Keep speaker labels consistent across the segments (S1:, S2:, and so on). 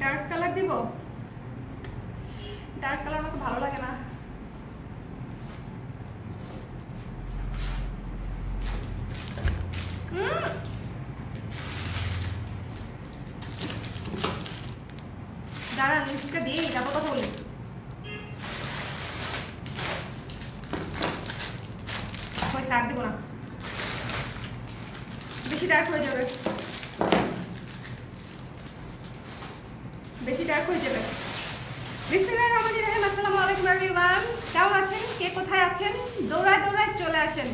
S1: Dark colour দিব? Dark colour আমাকে ভালো লাগে না। দাঁড়ান, লিপস্টিকটা দিয়ে তারপর কথা বলি। সার দিব না, বেশি ডার্ক হয়ে যাবে, বেশি ডার্ক হয়ে যাবে। বিসমিল্লাহির রহমানির রহিম। আসসালামু আলাইকুম এভরিওয়ান, কেমন আছেন? কে কোথায় আছেন? দৌড়ায় দৌড়ায় চলে আসেন,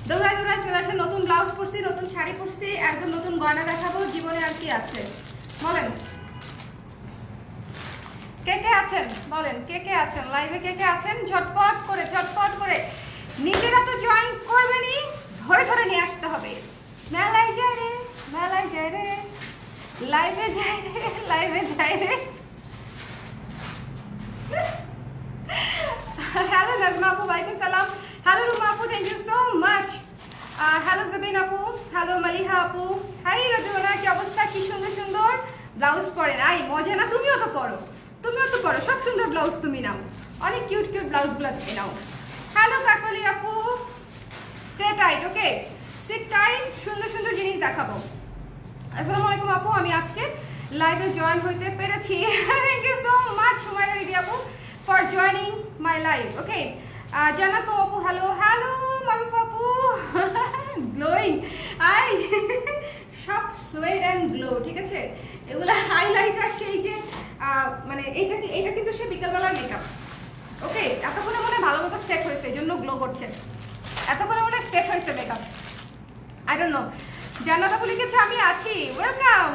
S1: দৌড়ায় দৌড়ায় চলে আসেন। নতুন ব্লাউজ পরছি, নতুন শাড়ি পরছি, একদম নতুন গয়না দেখাবো। জীবনে আর কি আছে বলেন? কে কে আছেন বলেন? কে কে আছেন লাইভে? কে কে আছেন? ঝটপট করে ঝটপট করে, নিজেরা তো জয়েন করবেনই, ধরে ধরে নিয়ে আসতে হবে। মেলায় যায় রে, মেলায় যায় রে, লাইভে যায় রে, লাইভে যায় রে। হ্যালো নাজমা আপু, ওয়ালাইকুম সালাম। হ্যালো রুমা আপু, thank you so much. Hello Jabin আপু, হ্যালো মালিহা আপু। হাই রদুনা, কি অবস্থা? কি সুন্দর সুন্দর ব্লাউজ পরেন। আই মজা না? তুমিও তো পরো, তুমিও তো পরো, সব সুন্দর ব্লাউজ তুমি নাও, অনেক কিউট কিউট ব্লাউজগুলো তুমি নাও। হ্যালো কাকলি আপু, স্টে টাইট, ওকে? সিট টাইট, সুন্দর সুন্দর জিনিস দেখাবো। আসসালামু আলাইকুম আপু, আমি আজকে লাইভে জয়েন হইতে পেরেছি। Thank you so much Humayra Ridi আপু for joining my live, okay? Jannat আপু, হ্যালো হ্যালো। মারুফ আপু, গ্লোয়িং আই, সব সোয়েট অ্যান্ড গ্লো, ঠিক আছে? এগুলা হাইলাইটার, সেই যে মানে এটা কিন্তু সে বিকালবেলার মেকআপ, ওকে? এতক্ষণে মনে ভালো মতো সেট হয়েছে, এই জন্য গ্লো করছে। এতক্ষণে মনে সেট হয়েছে মেকআপ, আই ডোন্ট নো। জান্নাত আপু লিখেছে আমি আছি, ওয়েলকাম।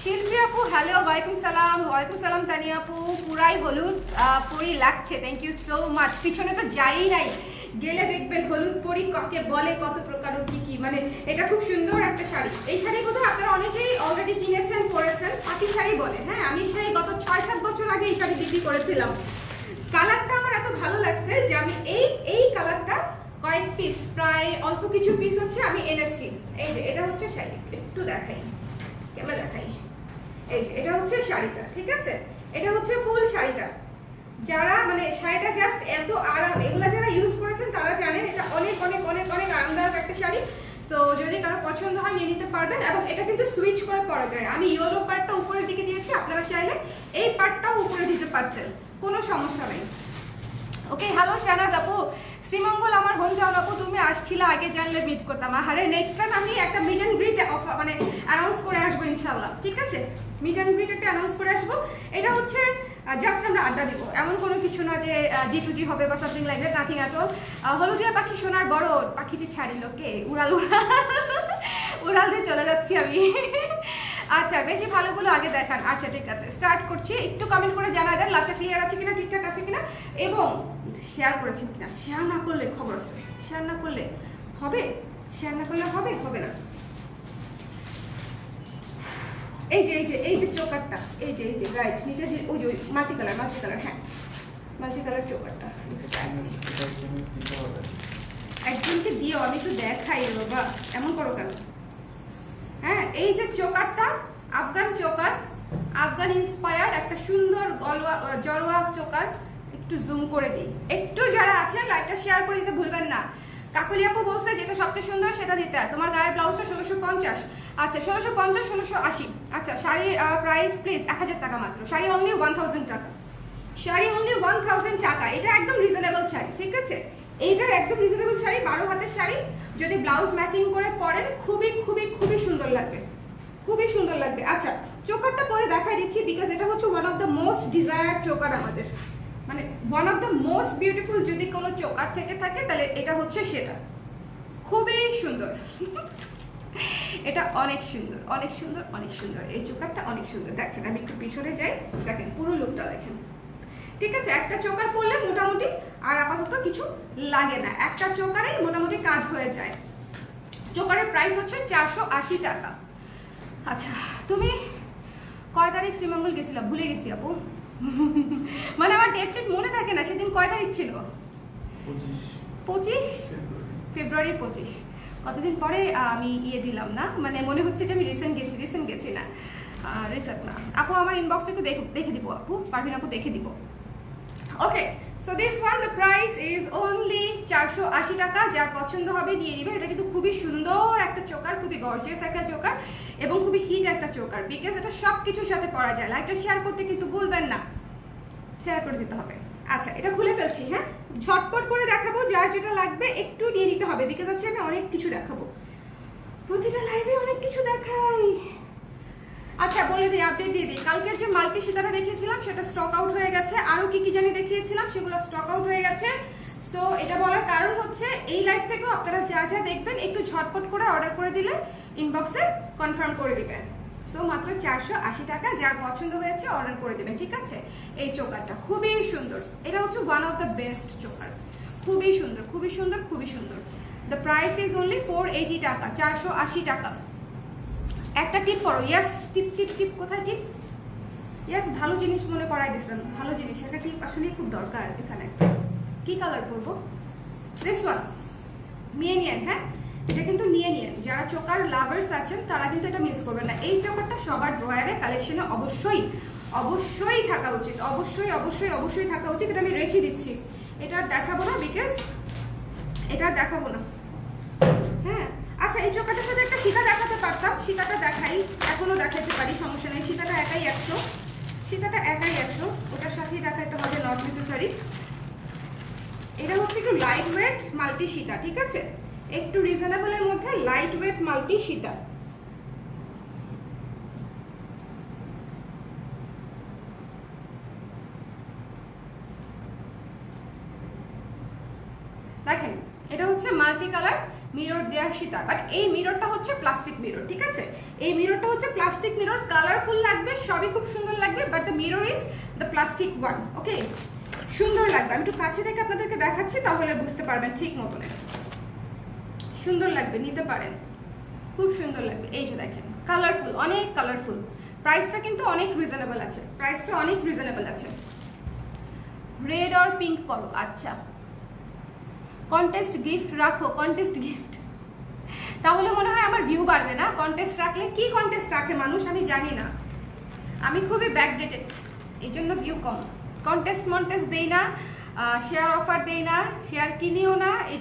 S1: শিল্পী আপু, হ্যালো, ওয়ালাইকুম সালাম। ওয়ালাইকুম সালাম তানিয়া আপু, পুরাই হলুদ পরি লাগছে, থ্যাংক ইউ সো মাচ। পিছনে তো যাই নাই, গেলে দেখবেন হলুদ পরি কাকে বলে, কত প্রকার কি কি, মানে এটা খুব সুন্দর একটা শাড়ি। এই শাড়ি কোথায় আপনারা অনেকেই অলরেডি কিনেছেন, পরেছেন, পাটি শাড়ি বলে। হ্যাঁ, আমি সেই গত 6-7 বছর আগে এই শাড়ি বিক্রি করেছিলাম। কালারটা আমার এত ভালো লাগছে যে আমি এই কালারটা কয়েক পিস, প্রায় অল্প কিছু পিস হচ্ছে আমি এনেছি। এই যে এটা হচ্ছে শাড়ি, একটু দেখাই, ক্যামেরা দেখাই। এই যে এটা হচ্ছে শাড়িটা, ঠিক আছে? এটা হচ্ছে ফুল শাড়িটা। যারা মানে শাড়িটা জাস্ট এত আরাম, এগুলা যারা ইউজ করেছেন তারা জানেন এটা অনেক অনেক অনেক অনেক আরামদায়ক একটা শাড়ি। সো যদি কারো পছন্দ হয় নিয়ে নিতে পারবেন, এবং এটা কিন্তু সুইচ করে পরা যায়। আমি ইয়েলো পার্টটা উপরের দিকে দিয়েছি, আপনারা চাইলে এই পার্টটাও উপরে দিতে পারতেন, কোনো সমস্যা নেই, ওকে? হ্যালো শাহনাজ আপু, শ্রীমঙ্গল আমার হোম টাউন আপু, তুমি আসছিলে, আগে জানলে মিট করতাম। আরে নেক্সট টাইম আমি একটা মিট অ্যান্ড গ্রিট মানে অ্যানাউন্স করে আসবো ইনশাল্লাহ, ঠিক আছে? মিট অ্যান্ড গ্রিট একটা অ্যানাউন্স করে আসবো। এটা হচ্ছে জাস্ট আমরা আড্ডা দিব, এমন কোনো কিছু না যে জি হবে বা something like that, nothing at all. Haludia পাখি, সোনার বড় পাখিটি ছাড়িল কে? উড়াল উড়াল দিয়ে চলে যাচ্ছি আমি। আচ্ছা, বেশি ভালোগুলো আগে দেখান। আচ্ছা ঠিক আছে, স্টার্ট করছি। একটু কমেন্ট করে জানাই দেন লাস্টে ক্লিয়ার আছে কিনা, ঠিকঠাক আছে কিনা, এবং শেয়ার করেছেন কিনা। শেয়ার না করলে খবর আছে, শেয়ার না করলে হবে, শেয়ার না করলে হবে, হবে না। এই যে এই যে এই যে চোকারটা, এই যে রাইট নিচে যে ওই যে মাল্টি কালার, হ্যাঁ মাল্টি কালার চোকারটা একজনকে দিও, আমি একটু দেখাই বাবা, এমন করো কেন? হ্যাঁ, এই যে চোকারটা আফগান চোকার, আফগান ইন্সপায়ার্ড একটা সুন্দর জড়োয়া চোকার। একটু জুম করে দিই, একটু যারা আছেন লাইকটা শেয়ার করে দিতে ভুলবেন না। কাকুলি আপু বলছে যেটা সবচেয়ে সুন্দর সেটা দিতে। তোমার গায়ের ব্লাউজটা 1650, আচ্ছা 1650 1680। আচ্ছা, শাড়ির প্রাইস প্লিজ 1000 টাকা মাত্র। শাড়ি অনলি 1000 টাকা, শাড়ি অনলি 1000 টাকা। এটা একদম রিজনেবল শাড়ি, ঠিক আছে? এইটার একদম রিজনেবল শাড়ি, 12 হাতের শাড়ি। যদি ব্লাউজ ম্যাচিং করে পরেন খুবই খুবই খুবই সুন্দর লাগবে, খুবই সুন্দর লাগবে। আচ্ছা, চোকারটা পরে দেখাই দিচ্ছি, বিকজ এটা হচ্ছে one of the most desired choker আমাদের, মানে one of the most beautiful যদি কোনো চোকার থেকে থাকে তাহলে এটা হচ্ছে সেটা। খুবই সুন্দর, এটা অনেক সুন্দর, অনেক সুন্দর, অনেক সুন্দর। এই চোকারটা অনেক সুন্দর। দেখেন, আমি একটু পিছনে যাই, দেখেন পুরো লুকটা দেখেন, ঠিক আছে? একটা চোকার পরলে মোটামুটি আর আপাতত কিছু লাগে না, একটা চোকারেই মোটামুটি কাজ হয়ে যায়। চোকারের প্রাইস হচ্ছে 480 টাকা। আচ্ছা, তুমি কয় তারিখ শ্রীমঙ্গল গেছিলা? ভুলে গেছি আপু, মানে আমার ডেট মনে থাকে না। সেদিন কয় তারিখ ছিল? 25 ফেব্রুয়ারির 25। কতদিন পরে আমি দিলাম না, মানে মনে হচ্ছে যে আমি রিসেন্ট গেছি না। রিসেট না আপু, আমার ইনবক্সটা একটু দেখে দিব আপু, পারভিন আপু দেখে দিব। Okay, so this one the price is only 480 টাকা। যার পছন্দ হবে নিয়ে নেবেন। এটা কিন্তু খুবই সুন্দর একটা চোকার, খুবই গর্জিয়াস একটা চোকার এবং খুবই হিট একটা চোকার, বিকজ এটা সব কিছুর সাথে পরা যায়। লাইভটা শেয়ার করতে কিন্তু ভুলবেন না, শেয়ার করে দিতে হবে। আচ্ছা, এটা খুলে ফেলছি। হ্যাঁ, ঝটপট করে দেখাবো, যার যেটা লাগবে একটু নিয়ে নিতে হবে, বিকজ আজকে আমি অনেক কিছু দেখাবো, প্রতিটা লাইভে অনেক কিছু দেখাই। আচ্ছা, বলে দিই, আপডেট দিয়ে দিই। কালকের যে মাল্টি সীতাটা দেখিয়েছিলাম সেটা স্টক আউট হয়ে গেছে। আরো কি কি জানি দেখিয়েছিলাম সেগুলো স্টক আউট হয়ে গেছে। সো এটা বলার কারণ হচ্ছে এই লাইভ থেকেও আপনারা যা যা দেখবেন একটু ঝটপট করে অর্ডার করে দিলে ইনবক্সে কনফার্ম করে দিবেন। সো মাত্র 480 টাকা, যার পছন্দ হয়েছে অর্ডার করে দেবেন, ঠিক আছে? এই চোকারটা খুবই সুন্দর, এটা হচ্ছে one of the best choker, খুবই সুন্দর, খুবই সুন্দর, খুবই সুন্দর। দ্য প্রাইস ইজ অনলি 480 টাকা, 480 টাকা। একটা টিপ করো, ইয়েস, টিপ টিপ টিপ, কোথায় টিপ? ইয়েস, ভালো জিনিস মনে করাই দিচ্ছেন, ভালো জিনিস, একটা টিপ আসলে খুব দরকার এখানে। কি কালার করবো? দিস ওয়ান নিয়ে নিয়েন। হ্যাঁ, এটা কিন্তু নিয়ে নিয়েন, যারা চোকার লাভার্স আছেন তারা কিন্তু এটা মিস করবেন না। এই চোকারটা সবার ড্রয়ারে কালেকশনে অবশ্যই অবশ্যই থাকা উচিত, অবশ্যই অবশ্যই অবশ্যই থাকা উচিত। এটা আমি রেখে দিচ্ছি, এটা আর দেখাবো না, বিকজ এটা আর দেখাবো না। হ্যাঁ, আচ্ছা, এই চোকারটার সাথে একটা সীতা দেখাতে পারতাম, সীতাটা দেখাই, এখনো দেখাতে পারি, সমস্যা নেই। সীতাটা একাই 100, সীতাটা একাই 100, ওটার সাথেই দেখাতে হবে, নট নেসেসারি। এটা হচ্ছে একটু লাইট ওয়েট মাল্টি সীতা, ঠিক আছে? একটু রিজনেবলের মধ্যে লাইট ওয়েট মাল্টি সীতা। দেখেন, এটা হচ্ছে মাল্টি কালার মিরর দেয়া সীতা, বাট এই মিররটা হচ্ছে প্লাস্টিক মিরর, ঠিক আছে? এই মিররটা হচ্ছে প্লাস্টিক মিরর, কালারফুল লাগবে, সবই খুব সুন্দর লাগবে, but the mirror is the plastic one. Okay, সুন্দর লাগবে। আমি একটু কাছে থেকে আপনাদেরকে দেখাচ্ছি, তাহলে বুঝতে পারবেন ঠিক মতন। সুন্দর লাগবে, নিতে পারেন, খুব সুন্দর লাগবে। এই যে দেখেন, কালারফুল, অনেক কালারফুল। প্রাইসটা কিন্তু অনেক রিজনেবল আছে, প্রাইসটা অনেক রিজনেবল আছে। রেড আর পিঙ্ক পরো, আচ্ছা। কন্টেস্ট গিফট রাখো, কন্টেস্ট গিফট, তাহলে মনে হয় আমার ভিউ বাড়বে না? কন্টেস্ট রাখলে কি কন্টেস্ট রাখে মানুষ আমি জানি না, আমি খুবই ব্যাকডেটেড, এই জন্য ভিউ কম। কন্টেস্ট মন্টেস্ট দেই না, শেয়ার অফার দেই না, শেয়ার কিনিও না, এই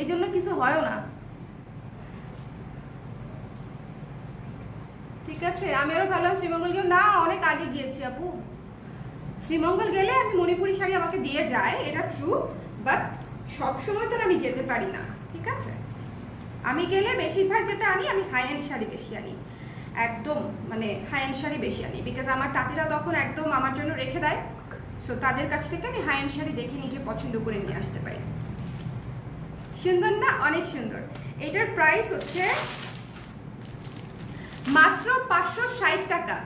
S1: জন্য কিছু হয়ও না, ঠিক আছে? আমি আরো ভালো শ্রীমঙ্গল গিয়ে না, অনেক আগে গিয়েছি আপু। শ্রীমঙ্গল গেলে আমি মণিপুরি শাড়ি আমাকে দিয়ে যায়, এটা ট্রু, বাট সব সময় তো আমি যেতে পারি না, ঠিক আছে? আমি গেলে বেশিরভাগ যেটা আনি, আমি হাই এন্ড শাড়ি বেশি আনি, একদম মানে হাই এন্ড শাড়ি বেশি আনি, বিকজ আমার তাঁতিরা তখন একদম আমার জন্য রেখে দেয়। সো তাদের কাছ থেকে আমি হাই এন্ড শাড়ি দেখে নিজে পছন্দ করে নিয়ে আসতে পারি। সুন্দর না? অনেক সুন্দর। এটার প্রাইস হচ্ছে মাত্র 560 টাকা,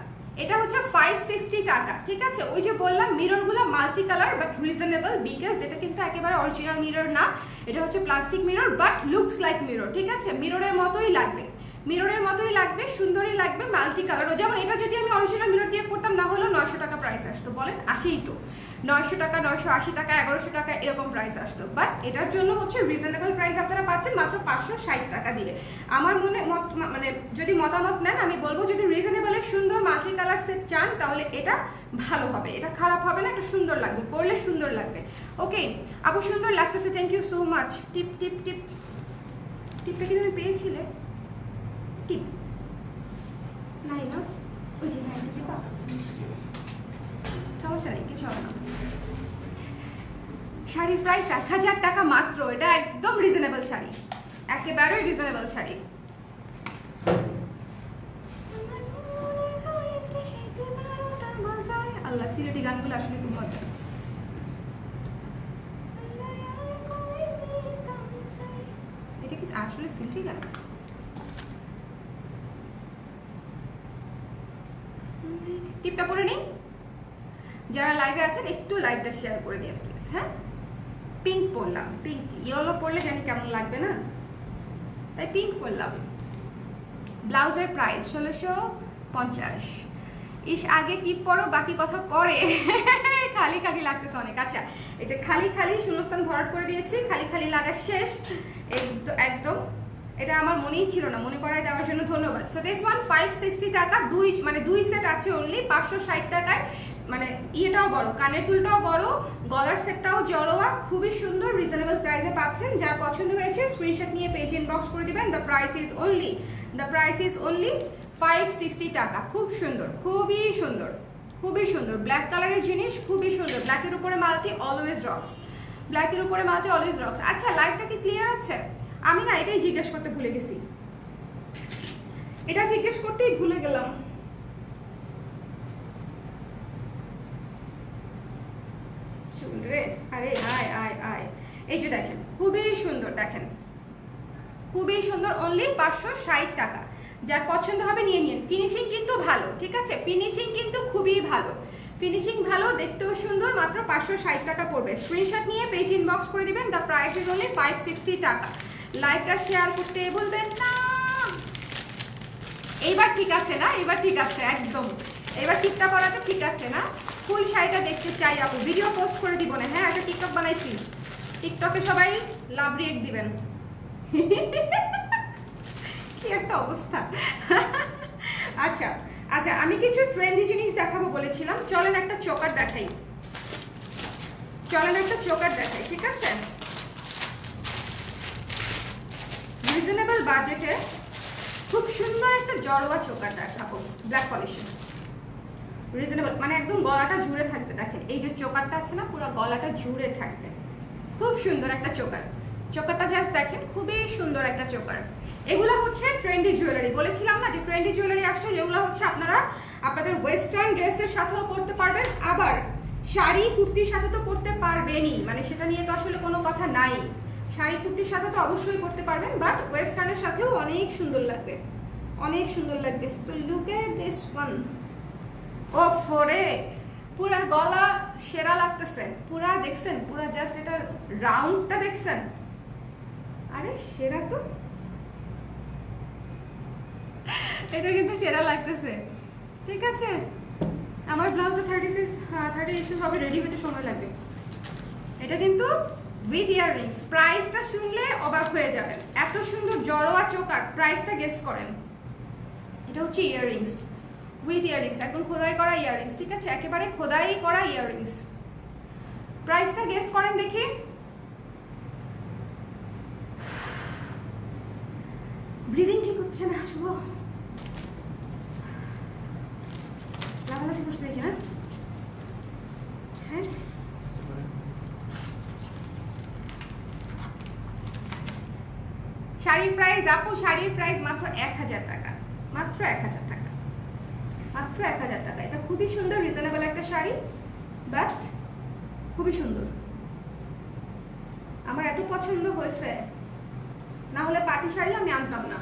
S1: এটা হচ্ছে 560 টাকা, ঠিক আছে? ওই যে বললাম মিররগুলো multi colour but reasonable, because এটা কিন্তু একেবারে অরিজিনাল মিরর না, এটা হচ্ছে plastic mirror, but looks like mirror, ঠিক আছে? মিররের মতোই লাগবে, মিররের মতোই লাগবে, সুন্দরই লাগবে, মাল্টি কালারও। যেমন এটা যদি আমি অরিজিনাল মিরর দিয়ে করতাম, না হলেও 900 টাকা প্রাইস আসতো, বলেন আসেই তো, 900 টাকা, 980 টাকা, 1100 টাকা এরকম প্রাইস আসতো, বাট এটার জন্য হচ্ছে রিজনেবল প্রাইস আপনারা পাচ্ছেন মাত্র 560 টাকা দিয়ে। আমার মনে মানে যদি মতামত নেন, আমি বলবো যদি রিজনেবলের সুন্দর মাল্টি কালার সেট চান তাহলে এটা ভালো হবে, এটা খারাপ হবে না, এটা সুন্দর লাগবে, পরলে সুন্দর লাগবে। ওকে আপু, সুন্দর লাগতেছে, থ্যাংক ইউ সো মাচ। টিপ টিপ টিপ, টিপটা কি তুমি পেয়েছিলে? টিপ নাই না, ওই যে নাই, টিপা, সমস্যা নেই, কিছু হবে না। শাড়ির প্রাইস 1000 টাকা মাত্র, এটা একদম রিজনেবল শাড়ি, একেবারে রিজনেবল শাড়ি। আল্লাহ, সিলেটি গানগুলো আসলে খুব মজা। এটা কি আসলে সিলেটি গান? টিপটা পরে নিন, যারা লাইভে আছেন একটু লাইভটা শেয়ার করে দিন প্লিজ। হ্যাঁ, পিঙ্ক পরলাম, পিঙ্ক, ইয়েলো পরলে জানি কেমন লাগবে না, তাই পিঙ্ক পরলাম। ব্লাউজের প্রাইস 1650। ইস, আগে টিপ পরো, বাকি কথা পরে। খালি খালি লাগতেছে অনেক। আচ্ছা, এই যে খালি খালি শূন্যস্থান ভরাট করে দিয়েছি, খালি খালি লাগা শেষ, একদম এটা আমার মনেই ছিল না, মনে করাই দেওয়ার জন্য ধন্যবাদ। সো দিস ওয়ান 560 টাকা, দুই সেট আছে অনলি 560 টাকায়। মানে ইয়েটাও বড়, কানের দুলটাও বড়, গলার সেটটাও জড়োয়া, খুবই সুন্দর রিজনেবল প্রাইসে পাচ্ছেন। যার পছন্দ হয়েছে স্ক্রিনশট নিয়ে পেজ ইনবক্স করে দিবেন। দ্য প্রাইস ইজ অনলি 560 টাকা। খুব সুন্দর, খুবই সুন্দর, খুবই সুন্দর ব্ল্যাক কালারের জিনিস, খুবই সুন্দর। ব্ল্যাকের উপরে মাল্টি অলওয়েজ রক্স, ব্ল্যাকের উপরে মাল্টি অলওয়েজ রক্স। আচ্ছা লাইভটা কি ক্লিয়ার আছে? আমি না এটাই জিজ্ঞেস করতে ভুলে গেছি, এটা জিজ্ঞেস করতেই ভুলে গেলাম। রে আরে আয় আয় আয়, এই যে দেখেন খুবই সুন্দর, দেখেন খুবই সুন্দর, অনলি 560 টাকা। যার পছন্দ হবে নিয়ে নিন। ফিনিশিং কিন্তু ভালো, ঠিক আছে, ফিনিশিং কিন্তু খুবই ভালো, ফিনিশিং ভালো, দেখতেও সুন্দর। মাত্র 560 টাকা পড়বে। স্ক্রিনশট নিয়ে পেজ ইনবক্স করে দিবেন। দ্য প্রাইস ইজ অনলি 560 টাকা। লাইভটা শেয়ার করতে বলবেন না। এইবার ঠিক আছে না? এবার ঠিক আছে একদম, এবার টিকটা করাতে ঠিক আছে না? ফুল শাড়িটা দেখতে চাই আপু, ভিডিও পোস্ট করে দিব না। হ্যাঁ একটা টিকটক বানাইছি, টিকটকে সবাই লাভ রিয়েক্ট দিবেন। কি একটা অবস্থা। আচ্ছা আচ্ছা, আমি কিছু ট্রেন্ডি জিনিস দেখাবো বলেছিলাম, চলেন একটা চোকার দেখাই, চলেন একটা চোকার দেখাই, ঠিক আছে? রিজনেবল বাজেটে খুব সুন্দর একটা জড়োয়া চোকার দেখাবো, ব্ল্যাক পলিশন, রিজনেবল, মানে একদম গলাটা জুড়ে থাকবে। দেখেন এই যে চোকারটা আছে না, পুরো গলাটা জুড়ে থাকবে, খুব সুন্দর একটা চোকার। চোকারটা জাস্ট দেখেন, খুবই সুন্দর একটা চোকার। এগুলো হচ্ছে ট্রেন্ডি জুয়েলারি, বলেছিলাম না যে ট্রেন্ডি জুয়েলারি আসছে, যেগুলো হচ্ছে আপনারা আপনাদের ওয়েস্টার্ন ড্রেসের সাথেও পরতে পারবেন, আবার শাড়ি কুর্তির সাথে তো পরতে পারবেনই, মানে সেটা নিয়ে তো আসলে কোনো কথা নাই। শাড়ি কুর্তির সাথে তো অবশ্যই পরতে পারবেন, বাট ওয়েস্টার্নের সাথেও অনেক সুন্দর লাগবে, অনেক সুন্দর লাগবে। So look at this one. ও ফোরে পুরা গলা সেরা লাগতেছে, পুরা দেখছেন, পুরা জাস্ট এটার রাউন্ডটা দেখছেন, আরে সেরা তো, এটা কিন্তু সেরা লাগতেছে, ঠিক আছে? আমার ব্লাউজে 36 হবে, রেডি হতে সময় লাগবে। এটা কিন্তু উইথ ইয়াররিংস, প্রাইসটা শুনলে অবাক হয়ে যাবেন, এত সুন্দর জড়োয়া চোকার। প্রাইসটা গেস করেন, এটা হচ্ছে ইয়াররিংস উইথ ইয়াররিংস, একদম খোদাই করা ইয়াররিংস, ঠিক আছে, একেবারে খোদাই করা ইয়াররিংস। প্রাইসটা গেস করেন দেখি। ব্রিদিং ঠিক হচ্ছে না শুভ, লাফালাফি করতে দেখি না। হ্যাঁ শাড়ির প্রাইস আপু, শাড়ির প্রাইস মাত্র 1000 টাকা, মাত্র 1000 টাকা, মাত্র 1000 টাকা। এটা খুবই সুন্দর রিজনেবল একটা শাড়ি, বাট খুবই সুন্দর, আমার এত পছন্দ হয়েছে, না হলে পার্টি শাড়ি আমি আনতাম না।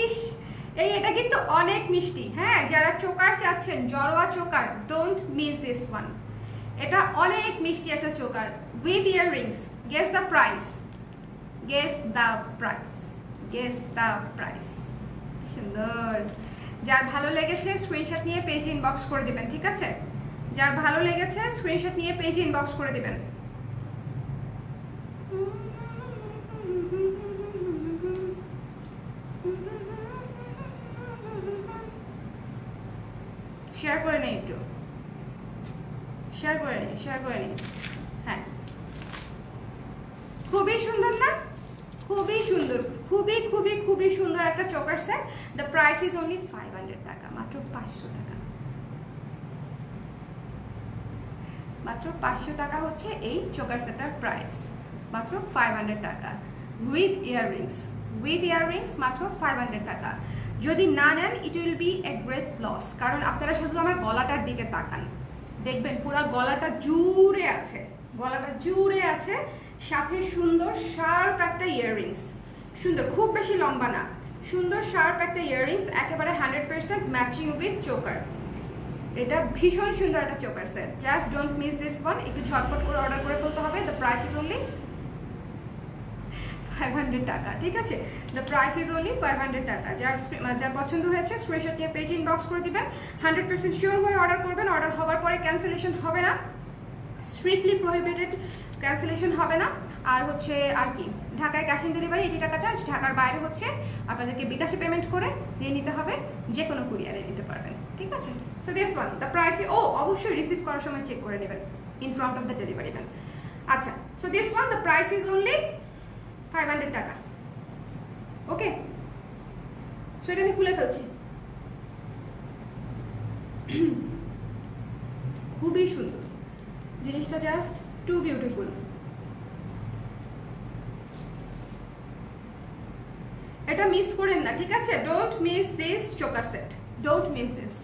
S1: ইস এটা কিন্তু অনেক মিষ্টি। হ্যাঁ যারা চোকার চাচ্ছেন, জড়োয়া choker, don't miss this one. এটা অনেক মিষ্টি একটা choker with earrings. Guess the price, guess the price, guess the price. সুন্দর। যার ভালো লেগেছে স্ক্রিনশট নিয়ে পেজ ইনবক্স করে দিবেন, ঠিক আছে? যার ভালো লেগেছে স্ক্রিনশট নিয়ে পেজ ইনবক্স করে দিবেন। শেয়ার করে নেই, একটু শেয়ার করে নেই, শেয়ার করে নেই। হ্যাঁ খুবই সুন্দর না? খুবই সুন্দর, খুবই খুবই খুবই সুন্দর একটা choker set. The price is only 500 টাকা, মাত্র 500 টাকা, মাত্র 500 টাকা হচ্ছে এই চোকার সেটার প্রাইস, মাত্র 500 টাকা উইথ ইয়াররিংস, উইথ ইয়াররিংস মাত্র 500 টাকা। যদি না নেন it will be a great loss, কারণ আপনারা শুধু আমার গলাটার দিকে তাকান, দেখবেন পুরো গলাটা জুড়ে আছে, গলাটা জুড়ে আছে, সাথে সুন্দর শার্প একটা ইয়াররিংস, সুন্দর, খুব বেশি লম্বা না, সুন্দর শার্প একটা ইয়াররিংস, একেবারে 100% ম্যাচিং উইথ চোকার। এটা ভীষণ সুন্দর একটা choker set, just don't miss this one. একটু ঝটপট করে অর্ডার করে ফেলতে হবে। দ্য প্রাইস ইজ অনলি 500 টাকা, ঠিক আছে? দ্য প্রাইস ইজ অনলি 500 টাকা। যার পছন্দ হয়েছে স্ক্রিনশট নিয়ে পেজ ইনবক্স করে দিবেন। 100% শিওর হয়ে অর্ডার করবেন। অর্ডার হওয়ার পরে ক্যান্সেলেশন হবে না, স্ট্রিক্টলি প্রহিবিটেড, ক্যান্সেলেশন হবে না। আর হচ্ছে আর কি ঢাকায় ক্যাশ অন ডেলিভারি 80 টাকা চার্জ, ঢাকার বাইরে হচ্ছে আপনাদেরকে বিকাশে পেমেন্ট করে দিয়ে নিতে হবে, যে কোনো কুরিয়ারে নিতে পারবেন, ঠিক আছে। So this one the price, অবশ্যই রিসিভ করার সময় চেক করে নেবেন in front of the delivery man. আচ্ছা, so this one the price is only 500 টাকা, ওকে। সো এটা আমি খুলে ফেলছি, খুবই সুন্দর জিনিসটা, জাস্ট টু বিউটিফুল। এটা মিস করেন না, ঠিক আছে, don't miss this choker set, don't miss this.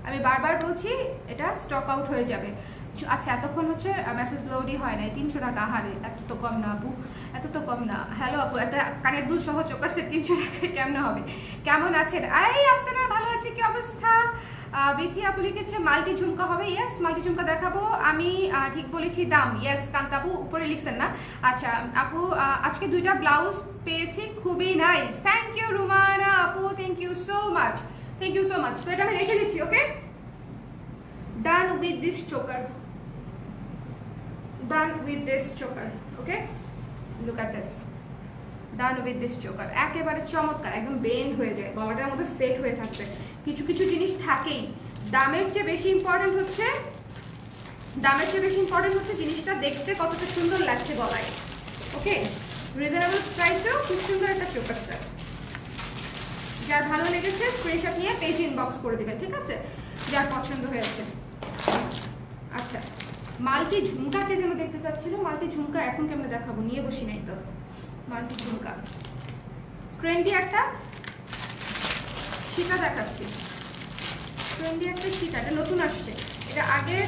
S1: আমি বারবার বলছি এটা স্টক আউট হয়ে যাবে। আচ্ছা, এতক্ষণ হচ্ছে মেসেজ লোডই হয় নাই, 300 টাকা, আহারে এত তো কম না আপু, এত তো কম না। হ্যালো আপু, একটা কানের দুল সহ চোকার সেট 300 টাকায় কেমন হবে? কেমন আছেন? এই আফসানা, ভালো আছি, কি অবস্থা? বিথি আপু লিখেছে মাল্টি ঝুমকা হবে, ইয়েস মাল্টি ঝুমকা দেখাবো আমি, ঠিক বলেছি দাম, ইয়েস কান্ত আপু উপরে লিখছেন না। আচ্ছা আপু, আজকে 2টা ব্লাউজ পেয়েছি, খুবই নাইস, থ্যাংক ইউ রুমানা আপু, thank you so much, thank you so much. তো এটা আমি রেখে দিচ্ছি, okay. Done with this choker, done with this choker, okay, look at this, done with this choker, একেবারে চমৎকার, একদম বেন্ড হয়ে যায়, গলাটার মধ্যে সেট হয়ে থাকবে। কিছু কিছু জিনিস থাকেই, দামের চেয়ে বেশি ইম্পর্টেন্ট হচ্ছে, জিনিসটা দেখতে কতটা সুন্দর লাগছে গলায়, ওকে। রিজনেবল প্রাইসেও খুব সুন্দর একটা চোকার সেট, যার ভালো লেগেছে স্ক্রিনশট নিয়ে পেজ ইনবক্স করে দিবেন, ঠিক আছে, যার পছন্দ হয়েছে। আচ্ছা, মাল্টি ঝুমকাকে যেন দেখতে চাচ্ছিল, মাল্টি ঝুমকা এখন কেমন দেখাবো, নিয়ে বসি নাই তো। মাল্টি ঝুমকা ট্রেন্ডি একটা সীতা দেখাচ্ছি, ট্রেন্ডি একটা সীতা, এটা নতুন আসছে, এটা আগে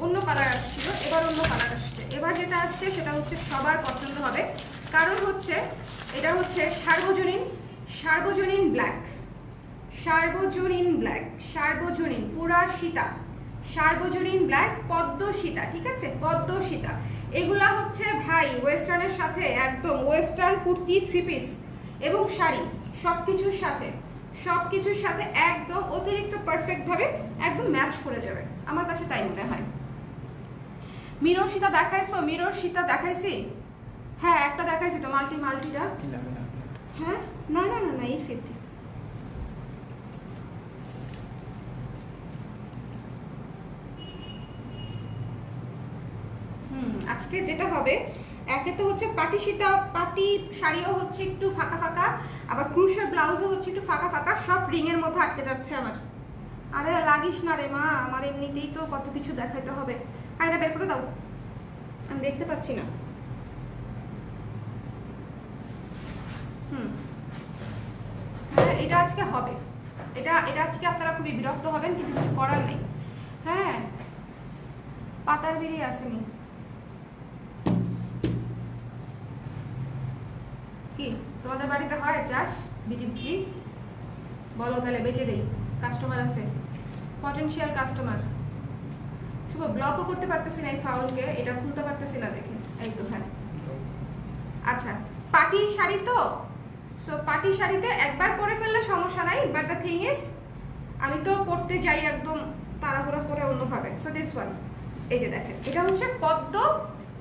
S1: অন্য কালার আসছিল, এবার অন্য কালার আসছে। এবার যেটা আসছে সেটা হচ্ছে সবার পছন্দ হবে, কারণ হচ্ছে এটা হচ্ছে সার্বজনীন ব্ল্যাক, সার্বজনীন পুরা সীতা, সার্বজনীন ব্ল্যাক, পদ্ম সীতা, ঠিক আছে, পদ্ম সীতা। এগুলা হচ্ছে ভাই ওয়েস্টার্নের সাথে একদম, ওয়েস্টার্ন কুর্তি, 3 পিস এবং শাড়ি সবকিছুর সাথে একদম অতিরিক্ত পারফেক্ট ভাবে একদম ম্যাচ করে যাবে, আমার কাছে তাই মনে হয়। মিরর সীতা দেখাইছো? মিরর সীতা দেখাইছি, হ্যাঁ একটা দেখাইছি তো, মাল্টিটা, হ্যাঁ না 850। আজকে যেটা হবে, একে তো হচ্ছে পাটি সীতা, পাটি শাড়িও হচ্ছে একটু ফাঁকা ফাঁকা, আবার ক্রুশের ব্লাউজও হচ্ছে একটু ফাঁকা ফাঁকা, সব রিং এর মধ্যে আটকে যাচ্ছে আমার। আরে লাগিস না রে মা, আমার এমনিতেই তো কত কিছু দেখাইতে হবে। আয়না বের করে দাও, আমি দেখতে পাচ্ছি না। হ্যাঁ এটা আজকে হবে, এটা আজকে আপনারা খুবই বিরক্ত হবেন, কিন্তু কিছু করার নেই। হ্যাঁ পাতার বিড়ি আসেনি কি তোমাদের বাড়িতে হয় চাষ বিড়ি? বলো তাহলে বেচে দেই, কাস্টমার আছে, পটেনশিয়াল কাস্টমার। শুভ ব্লকও করতে পারতেছি না এই ফাউলকে, এটা খুলতে পারতেছি না দেখে, এই তো হ্যাঁ। আচ্ছা, পাটি শাড়ি তো, সো পাটি শাড়িতে একবার পরে ফেললে সমস্যা নাই, বাট দ্য থিং ইজ আমি তো পড়তে যাই একদম তাড়াহুড়া করে অন্যভাবে। সো দিস ওয়ান, এই যে দেখেন, এটা হচ্ছে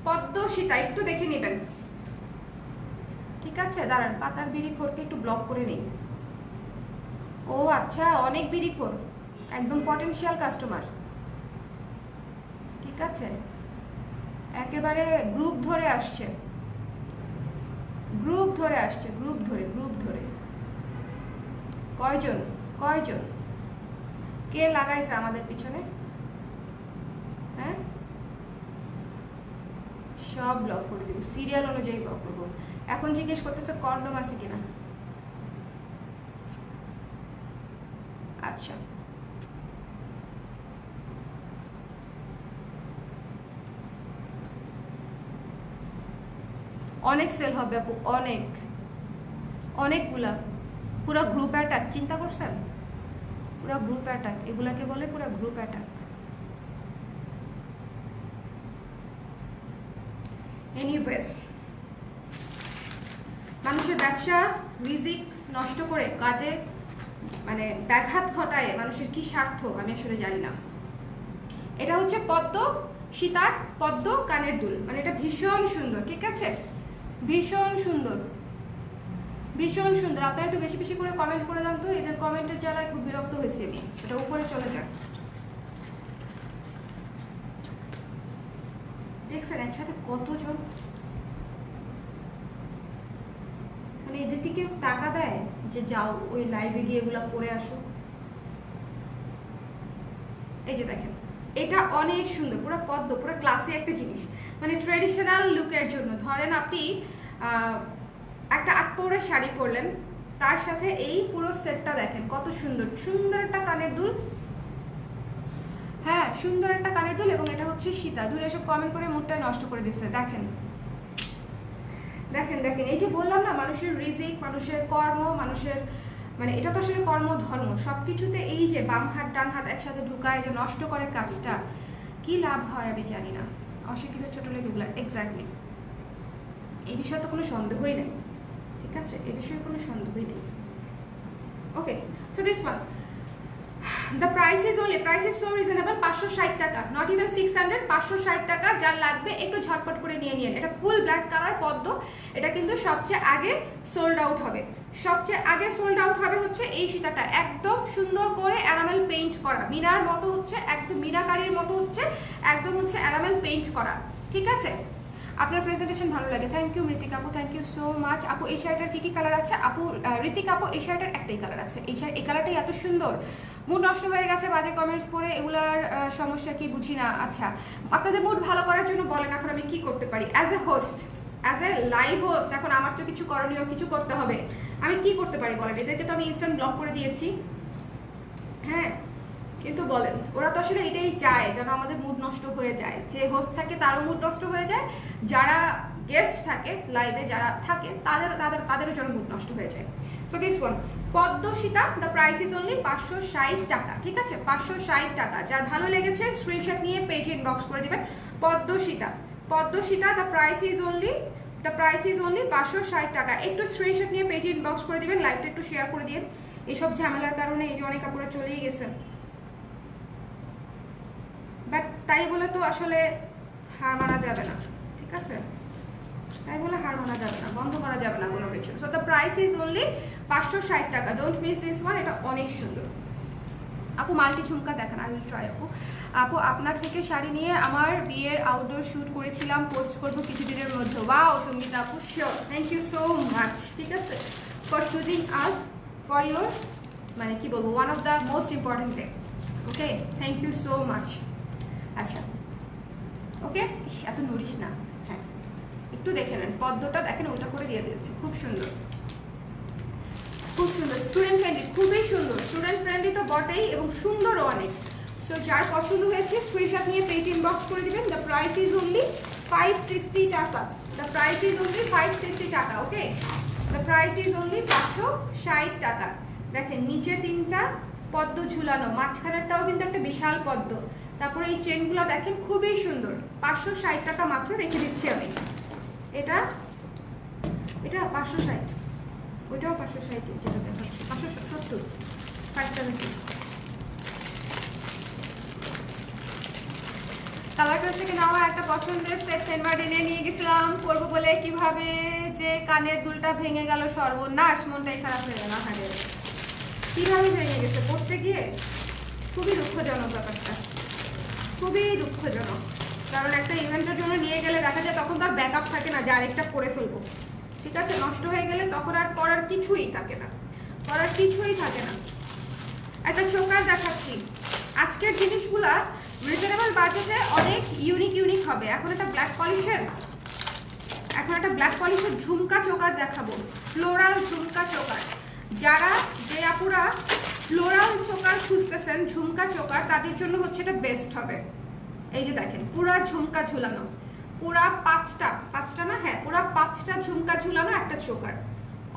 S1: পদ্ম সীতা, একটু দেখে নেবেন, ঠিক আছে। দাঁড়ান, পাতার বিড়ি খোরকে একটু ব্লক করে নিই। ও আচ্ছা, অনেক বিড়ি খোর, একদম পটেনশিয়াল কাস্টমার, ঠিক আছে, একেবারে গ্রুপ ধরে আসছে, গ্রুপ ধরে। কয়জন কে লাগাইছে আমাদের পিছনে? হ্যাঁ সব ব্লক করে দিব, সিরিয়াল অনুযায়ী ব্লক করবো। এখন জিজ্ঞেস করতেছে কন্ডম আছে কিনা। আচ্ছা অনেক সেল হবে আপু, অনেকগুলা, পুরো গ্রুপ অ্যাটাক, চিন্তা করছেন? পুরো গ্রুপ অ্যাটাক, এগুলাকে বলে পুরো গ্রুপ অ্যাটাক। এনিওয়েজ, মানুষের ব্যবসা রিজিক নষ্ট করে কাজে মানে ব্যাঘাত ঘটায় মানুষের কি স্বার্থ আমি আসলে জানি না। এটা হচ্ছে পদ্ম সীতার পদ্ম কানের দুল, মানে এটা ভীষণ সুন্দর, ঠিক আছে। ভীষণ সুন্দর, ভীষণ সুন্দর। আপনারা একটু বেশি বেশি করে কমেন্ট করে দেন তো, এদের কমেন্টের জ্বালায় খুব বিরক্ত হয়েছি আমি। এটা উপরে চলে যায়। দেখছেন একসাথে কতজন, মানে এদেরকে কেউ টাকা দেয় যে যাও ওই লাইভে গিয়ে এগুলা পরে আসো? এই যে দেখেন, এটা অনেক সুন্দর, পুরো পদ্ম, পুরো ক্লাসি একটা জিনিস, মানে ট্রেডিশনাল লুকের জন্য। ধরেন আপনি একটা আটপৌরে শাড়ি পরলেন, তার সাথে এই পুরো সেটটা দেখেন কত সুন্দর, সুন্দর একটা কানের দুল। হ্যাঁ, সুন্দর একটা কানের দুল, এবং এটা হচ্ছে সীতা। দুল এসব কমেন্ট করে মুডটা নষ্ট করে দিচ্ছে। দেখেন দেখেন দেখেন, এই যে বললাম না, মানুষের রিজিক, মানুষের কর্ম, মানুষের মানে এটা তো আসলে কর্ম ধর্ম সবকিছুতে এই যে বাম হাত ডান হাত একসাথে ঢুকায় যে নষ্ট করে কাজটা, কি লাভ হয় আমি জানি না। অশিক্ষিত ছোট লেগুলা, এক্স্যাক্টলি। এই বিষয়ে তো কোনো সন্দেহই নেই, ঠিক আছে, এই বিষয়ে কোনো সন্দেহই নেই। Okay, so this one, the price is so reasonable, 560 টাকা, not even 600, 560 টাকা। যার লাগবে একটু ঝটপট করে নিয়ে নিন। এটা ফুল ব্ল্যাক কালার পদ্ম, এটা কিন্তু সবচেয়ে আগে সোল্ড আউট হবে। সবচেয়ে আগে সোল্ড আউট হবে হচ্ছে এই সীতাটা, একদম সুন্দর করে এনামেল পেইন্ট করা, মিনার মতো হচ্ছে, একদম মিনাকারির মতো হচ্ছে, একদম হচ্ছে এনামেল পেইন্ট করা, ঠিক আছে। আপনার প্রেজেন্টেশন ভালো লাগে, থ্যাংক ইউ ঋতিক আপু, থ্যাংক ইউ সো মাচ। আপু এই শাড়িটার কি কি কালার আছে? আপু ঋতিক আপু এই শাড়িটার একটাই কালার আছে, এই কালারটাই এত সুন্দর। মুড নষ্ট হয়ে গেছে বাজে কমেন্টস পড়ে, এগুলার সমস্যা কি বুঝি না। আচ্ছা, আপনাদের মুড ভালো করার জন্য বলেন এখন আমি কি করতে পারি as a host, as a live host. এখন আমার তো কিছু করণীয়, কিছু করতে হবে। আমি কি করতে পারি বলেন? এদেরকে তো আমি ইনস্ট্যান্ট ব্লক করে দিয়েছি, হ্যাঁ, কিন্তু বলেন, ওরা তো আসলে এটাই চায় যেন আমাদের মুড নষ্ট হয়ে যায়। যে হোস্ট থাকে তারও মুড নষ্ট হয়ে যায়, যারা গেস্ট থাকে লাইভে যারা থাকে তাদেরও যেন মুড নষ্ট হয়ে যায়। সো দিস ওয়ান, পদ্ম Sita, the price is only 560 টাকা, ঠিক আছে, 560 টাকা। যার ভালো লেগেছে স্ক্রিনশট নিয়ে পেজে ইনবক্স করে দিবেন। পদ্ম সীতা, পদ্ম Sita, the price is only 560 টাকা। একটু স্ক্রিনশট নিয়ে পেজে ইনবক্স করে দিবেন, লাইভটা একটু শেয়ার করে দিন। এইসব ঝামেলার কারণে এই যে অনেক কাপড়ে চলেই গেছে, বাট তাই বলে তো আসলে হার মানা যাবে না, ঠিক আছে, তাই বলে হার মানা যাবে না, বন্ধ করা যাবে না কোনো কিছু। So the price is only 560 টাকা, ডোন্ট মিস দিস ওয়ান, এটা অনেক সুন্দর। আপু মাল্টি ঝুমকা দেখান, আই উইল ট্রাই। আপু আপনার থেকে শাড়ি নিয়ে আমার বিয়ের আউটডোর শ্যুট করেছিলাম, পোস্ট করবো কিছুদিনের মধ্যে। ওয়াও সঙ্গীতা আপু, sure, thank you so much, ঠিক আছে, for choosing us for your, মানে কি বলবো, one of the most important day. Okay, thank you so much. আচ্ছা, ওকে, এত নড়িস না, হ্যাঁ একটু দেখে নেন, পদ্মটা দেখেন ওটা করে দিয়ে দিয়েছে, খুব সুন্দর, খুব সুন্দর, স্টুডেন্ট ফ্রেন্ডলি, খুবই সুন্দর, স্টুডেন্ট ফ্রেন্ডলি তো বটেই এবং সুন্দরও অনেক। সো যার পছন্দ হয়েছে স্ক্রিনশট নিয়ে পেজ ইনবক্স করে দিবেন। দ্য প্রাইস ইজ অনলি 560 টাকা, দ্য প্রাইস ইজ অনলি 560 টাকা। ওকে, দ্য প্রাইস ইজ অনলি 560 টাকা। দেখেন নিচে তিনটা পদ্ম ঝুলানো, মাঝখানেরটাও কিন্তু একটা বিশাল পদ্ম, তারপরে এই চেনগুলো দেখেন খুবই সুন্দর। 560 টাকা মাত্র রেখে দিচ্ছি আমি। এটা 560, ওইটাও 560, যেটা দেখাচ্ছি 570, 570। কালারটা থেকে নেওয়া একটা পছন্দের সেট সেনমার্ট এনে নিয়ে গেছিলাম পরবো বলে, কিভাবে যে কানের দুলটা ভেঙে গেল, সর্বনাশ, মনটাই খারাপ হয়ে গেল। হারে কিভাবে ভেঙে গেছে পড়তে গিয়ে, খুবই দুঃখজনক ব্যাপারটা, খুবই দুঃখজনক। কারণ একটা ইভেন্টের জন্য নিয়ে গেলে দেখা যায় তখন তার ব্যাকআপ থাকে না যে আরেকটা পরে ফেলবো, ঠিক আছে, নষ্ট হয়ে গেলে তখন আর করার কিছুই থাকে না, করার কিছুই থাকে না। একটা চোকার দেখাচ্ছি, আজকের জিনিসগুলা রিজনেবল বাজেটে অনেক ইউনিক হবে। এখন একটা ব্ল্যাক পলিশের ঝুমকা চোকার দেখাবো, ফ্লোরাল ঝুমকা চোকার। যারা যে আপুরা ফ্লোরাল চোকার খুঁজতেছেন, ঝুমকা চোকার, তাদের জন্য হচ্ছে এটা বেস্ট হবে। এই যে দেখেন পুরা ঝুমকা ঝুলানো, পুরা পাঁচটা না, হ্যাঁ পুরা 5টা ঝুমকা ঝুলানো একটা চোকার,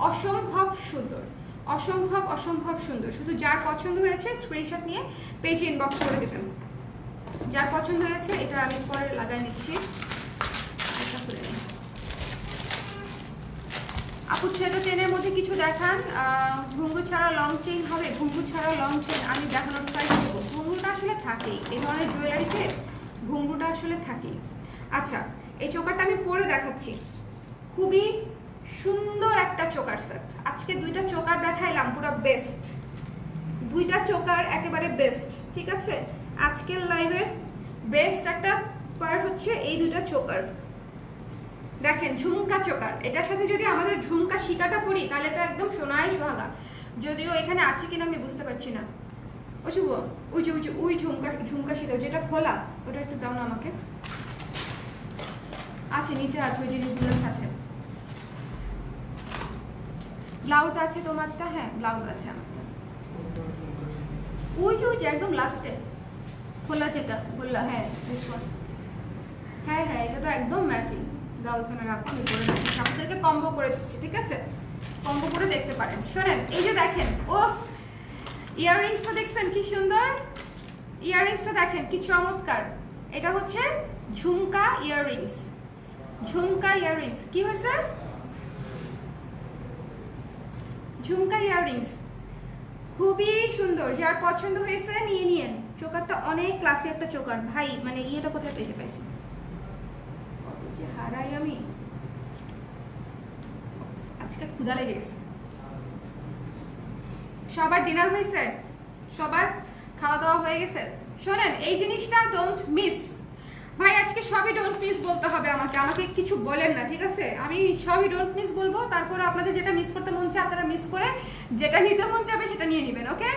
S1: অসম্ভব সুন্দর, অসম্ভব সুন্দর। শুধু যার পছন্দ হয়েছে স্ক্রিনশট নিয়ে পেজে ইনবক্স করে দেবেন। যার পছন্দ হয়েছে এটা আমি পরে লাগাই নিচ্ছি। আপু ছোট চেনের মধ্যে কিছু দেখান, ঘুঙ্গু ছাড়া লং চেইন হবে? ঘুঙ্গু ছাড়া লং চেইন আমি দেখানোর ট্রাই করবো। ঘুঙ্গুটা আসলে থাকেই এই ধরনের জুয়েলারিতে, ঘুঙ্গুটা আসলে থাকেই। আচ্ছা, এই চোকারটা আমি পরে দেখাচ্ছি, খুবই সুন্দর একটা চোকার সেট। আজকে দুইটা চোকার দেখাইলাম, পুরো বেস্ট, দুইটা চোকার একেবারে বেস্ট, ঠিক আছে? আজকের লাইভের বেস্ট একটা পার্ট হচ্ছে এই দুইটা চোকার। দেখেন ঝুমকা চোকার, এটার সাথে যদি আমাদের ঝুমকা শিকাটা পরি তাহলে এটা একদম সোনায় সোহাগা। যদিও এখানে আছে কিনা আমি বুঝতে পারছি না। ও শুভ, ওই যে ওই ঝুমকা শিকা যেটা খোলা, ওটা একটু দাও না আমাকে। আছে, নিচে আছে ওই জিনিসগুলোর সাথে। ব্লাউজ আছে তোমারটা? হ্যাঁ ব্লাউজ আছে আমারটা। ওই যে একদম লাস্টে খোলা যেটা বললা, হ্যাঁ দিস ওয়ান। হ্যাঁ হ্যাঁ, এটা তো একদম ম্যাচিং। দাও ওখানে রাখো, আমি করে দিচ্ছি। আপনাদেরকে কম্বো করে দিচ্ছি, ঠিক আছে? কম্বো করে দেখতে পারেন। শোনেন, এই যে দেখেন, ওফ, ইয়াররিংসটা দেখছেন কি সুন্দর? ইয়াররিংসটা দেখেন কি চমৎকার। এটা হচ্ছে ঝুমকা ইয়াররিংস। ঝুমকা ইয়াররিংস কি হয়েছে? ঝুমকা ইয়াররিংস খুবই সুন্দর। যার পছন্দ হয়েছে নিয়ে নিয়েন। চোকারটা অনেক ক্লাসি একটা চোকার ভাই। মানে ইয়েটা কোথায় পেয়েছে পাইছি, কত যে হারাই আমি। আজকে ক্ষুধা লেগে গেছে। সবার ডিনার হয়েছে? সবার খাওয়া দাওয়া হয়ে গেছে? শোনেন, এই জিনিসটা ডোন্ট মিস ভাই। আজকে সবই ডোন্ট মিস বলতে হবে আমাকে। আমাকে কিছু বলেন না, ঠিক আছে? আমি সবই ডোন্ট মিস বলবো, তারপরে আপনাদের যেটা মিস করতে মন চায় আপনারা মিস করে যেটা নিতে মন চাবে সেটা নিয়ে নেবেন, ওকে?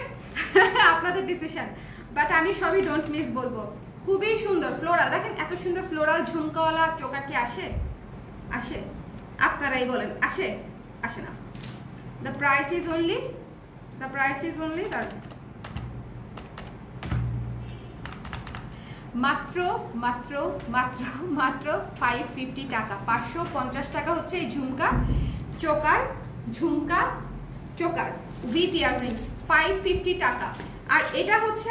S1: আপনাদের ডিসিশন। বাট আমি সবই ডোন্ট মিস বলবো। খুবই সুন্দর ফ্লোরাল। দেখেন এত সুন্দর ফ্লোরাল ঝুমকাওয়ালা চোকার কি আসে? আসে? আপনারাই বলেন, আসে? আসে না। দ্য প্রাইস ইজ অনলি মাত্র মাত্র মাত্র মাত্র 550 টাকা। 550 টাকা হচ্ছে এই ঝুমকা চোকার উইথ ইয়াররিংস। 550 টাকা। আর এটা হচ্ছে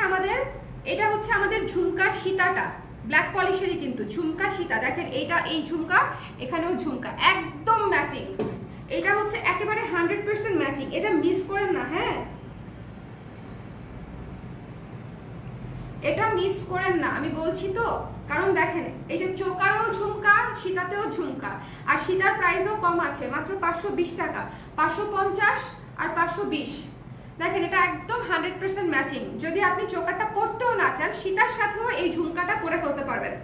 S1: আমাদের ঝুমকা সীতাটা, ব্ল্যাক পলিশেরই কিন্তু ঝুমকা সীতা। দেখেন এইটা, এই ঝুমকা, এখানেও ঝুমকা, একদম ম্যাচিং। এটা হচ্ছে একেবারে 100% ম্যাচিং। এটা মিস করেন না, হ্যাঁ? এটা মিস করেন না, আমি বলছি তো। কারণ দেখেন এই যে চোকারও ঝুমকা, সীতাতেও ঝুমকা, আর সীতার প্রাইসও কম আছে, মাত্র 520 টাকা। 550 আর 520। দেখেন এটা একদম 100% ম্যাচিং। যদি আপনি চোকারটা পরতেও না চান, সীতার সাথেও এই ঝুমকাটা পরে ফেলতে পারবেন।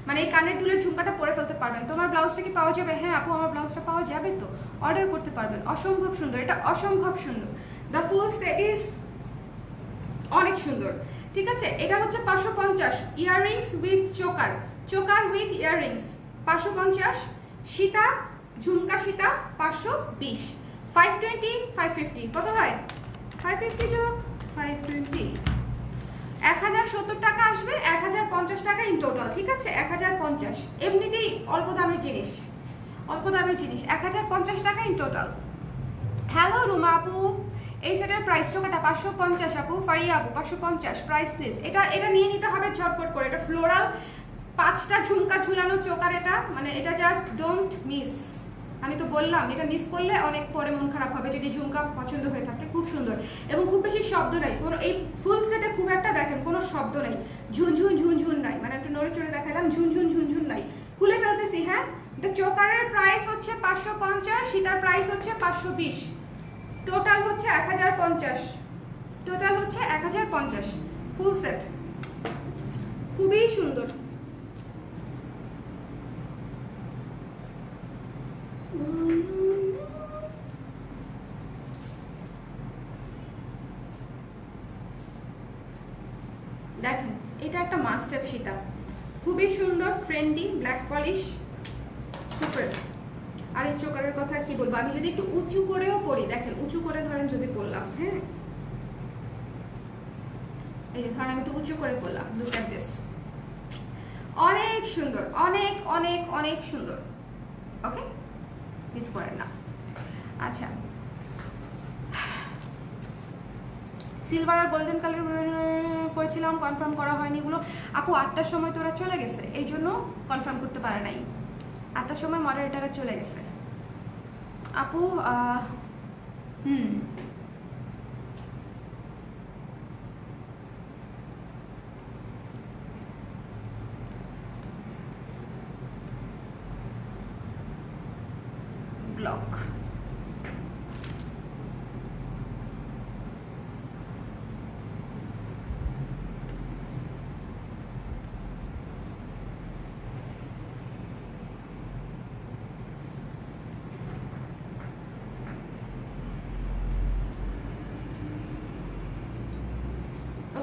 S1: মানে এই কানের দুলের ঝুমকাটা পরে ফেলতে পারবেন। তোমার ব্লাউজটা কি পাওয়া যাবে? হ্যাঁ আপু, আমার ব্লাউজটা পাওয়া যাবে তো, অর্ডার করতে পারবেন। অসম্ভব সুন্দর, এটা অসম্ভব সুন্দর। দ্য ফুল সেট ইজ অনেক সুন্দর, ঠিক আছে? এটা হচ্ছে 550 earrings with choker with earrings 550। Sita, ঝুমকা সীতা 520। 520 550 কত হয়? 550 যোগ 520 1070 টাকা আসবে। 1050 টাকা ইন টোটাল, ঠিক আছে? 1050 এমনিতেই অল্প দামের জিনিস 1050 টাকা ইন টোটাল। হ্যালো রুমা আপু, এই সেটের প্রাইস চোকাটা 550 আপু। ফারিয়া আপু 550 প্রাইস প্লিজ। এটা নিয়ে নিতে হবে ঝটপট করে। এটা ফ্লোরাল 5টা ঝুমকা ঝুলানো চোকার। এটা মানে এটা জাস্ট ডোন্ট মিস। আমি তো বললাম, এটা মিস করলে অনেক পরে মন খারাপ হবে যদি ঝুমকা পছন্দ হয়ে থাকে। খুব সুন্দর এবং খুব বেশি শব্দ নাই কোনো। এই ফুল সেটে খুব একটা দেখেন কোনো শব্দ নাই, ঝুনঝুন নাই। মানে একটু নড়ে চড়ে দেখালাম, ঝুনঝুন নাই। খুলে ফেলতেছি, হ্যাঁ? এটা চোকারের প্রাইস হচ্ছে 550, সীতার প্রাইস হচ্ছে 520। টোটাল হচ্ছে 1050 ফুল সেট। খুবই সুন্দর। দেখেন এটা একটা মাস্টার সীতা, খুবই সুন্দর, ট্রেন্ডি, ব্ল্যাক পলিশ, সুপার। আর এই চোকারের কথা কি বলবো, আমি যদি একটু উঁচু করেও পরি, দেখেন উঁচু করে ধরেন যদি পরলাম, হ্যাঁ এই যে ধরেন আমি একটু উঁচু করে পরলাম, লুক এট দিস, অনেক সুন্দর, অনেক অনেক অনেক সুন্দর। ওকে, মিস করেন না। আচ্ছা, সিলভার আর গোল্ডেন কালার করেছিলাম, কনফার্ম করা হয়নি এগুলো আপু। 8টার সময় তো ওরা চলে গেছে, এই জন্য কনফার্ম করতে পারে নাই। 8টার সময় মডারেটাররা চলে গেছে আপু।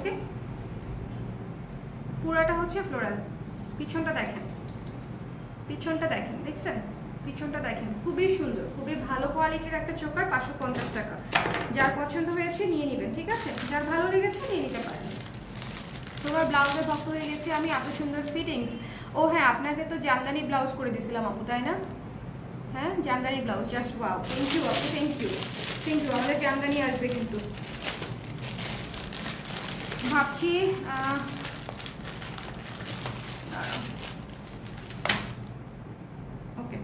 S1: ওকে, পুরাটা হচ্ছে ফ্লোরাল। পিছনটা দেখেন, পিছনটা দেখেন, দেখছেন পিছনটা দেখেন, খুবই সুন্দর, খুবই ভালো কোয়ালিটির একটা চোকার, 550 টাকা। যার পছন্দ হয়েছে নিয়ে নেবেন, ঠিক আছে? যার ভালো লেগেছে নিয়ে নিতে পারেন। তোমার ব্লাউজে ভক্ত হয়ে গেছে আমি, এত সুন্দর ফিটিংস। ও হ্যাঁ, আপনাকে তো জামদানি ব্লাউজ করে দিয়েছিলাম আপু, তাই না? হ্যাঁ, Jamdani blouse, just wow, thank you আপু, থ্যাংক ইউ, থ্যাংক ইউ। আমাদের জামদানি আসবে কিন্তু, ভাবছি। ওকে,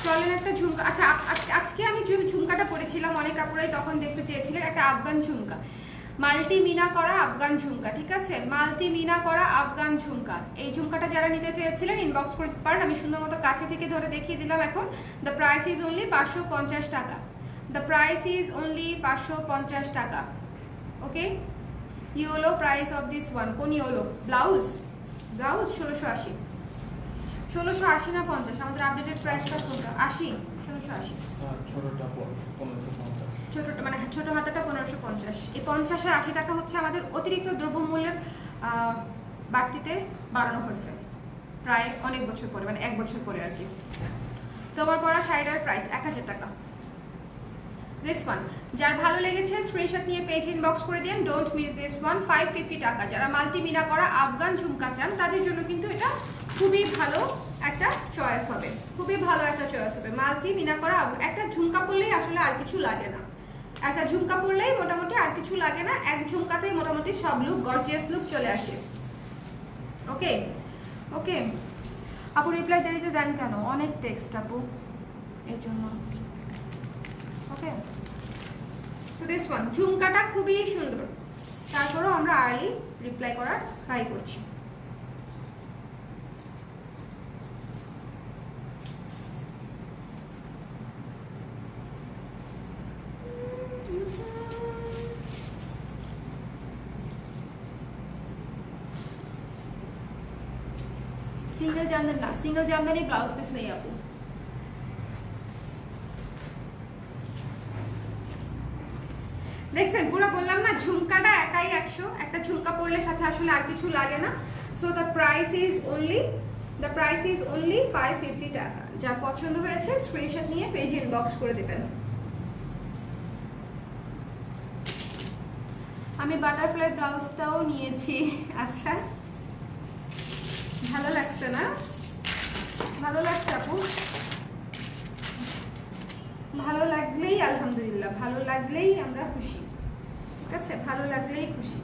S1: চলেন একটা ঝুমকা। আচ্ছা, আজকে আমি যে ঝুমকাটা পরেছিলাম অনেক আপুরাই তখন দেখতে চেয়েছিলেন, একটা আফগান ঝুমকা, মাল্টি মিনা করা আফগান ঝুমকা, ঠিক আছে? মাল্টি মিনা করা আফগান ঝুমকা। এই ঝুমকাটা যারা নিতে চেয়েছিলেন ইনবক্স করতে পারেন, আমি সুন্দর মতো কাছে থেকে ধরে দেখিয়ে দিলাম এখন। দ্য প্রাইস ইজ অনলি 550 টাকা। দ্য প্রাইস ইজ অনলি 550 টাকা। Okay, yellow price of this one. কোন ইয়েলো? Blouse, blouse 1680। 1680 না 50? আমাদের আপডেটেড প্রাইসটা কোনটা? 80, 1680।
S2: ছোটটা 1550,
S1: ছোটটা মানে ছোট হাতাটা 1550। এই 50 আর 80 টাকা হচ্ছে আমাদের অতিরিক্ত দ্রব্যমূল্যের বাড়তিতে বাড়ানো হয়েছে প্রায় অনেক বছর পরে, মানে 1 বছর পরে আর কি। তোমার পরা শাড়িটার প্রাইস 1000 টাকা। দিস ওয়ান যার ভালো লেগেছে স্ক্রিনশট নিয়ে পেজ ইনবক্স করে দিন, ডোন্ট মিস দিস ওয়ান। 550 টাকা। যারা মাল্টি মিনা করা আফগান ঝুমকা চান তাদের জন্য কিন্তু এটা খুবই ভালো একটা চয়েস হবে, খুবই ভালো একটা চয়েস হবে। মাল্টি মিনা করা একটা ঝুমকা পরলেই আসলে আর কিছু লাগে না, একটা ঝুমকা পরলেই মোটামুটি আর কিছু লাগে না, এক ঝুমকাতেই মোটামুটি সব লুক, গর্জিয়াস লুক চলে আসে। ওকে ওকে আপু, রিপ্লাই দেরিতে দেন কেন? অনেক টেক্সট আপু, এই জন্য। ওকে, সো দিস ওয়ান ঝুমকাটা খুবই সুন্দর, তারপরও আমরা আর্লি রিপ্লাই করার ট্রাই করছি। সিঙ্গেল জামদানি না, সিঙ্গেল জামদানি ব্লাউজ পিস নেই আপু। দেখছেন, পুরো বললাম না ঝুমকাটা একাই 100, একটা ঝুমকা পরলে সাথে আসলে আর কিছু লাগে না। So the price is only 550 টাকা। যা পছন্দ হয়েছে স্ক্রিনশট নিয়ে পেজ ইনবক্স করে দিবেন। আমি বাটারফ্লাই ব্লাউজটাও নিয়েছি। আচ্ছা, ভালো লাগছে না? ভালো লাগছে আপু, ভালো লাগলেই আলহামদুলিল্লাহ, ভালো লাগলেই আমরা খুশি, ঠিক আছে? ভালো লাগলেই খুশি।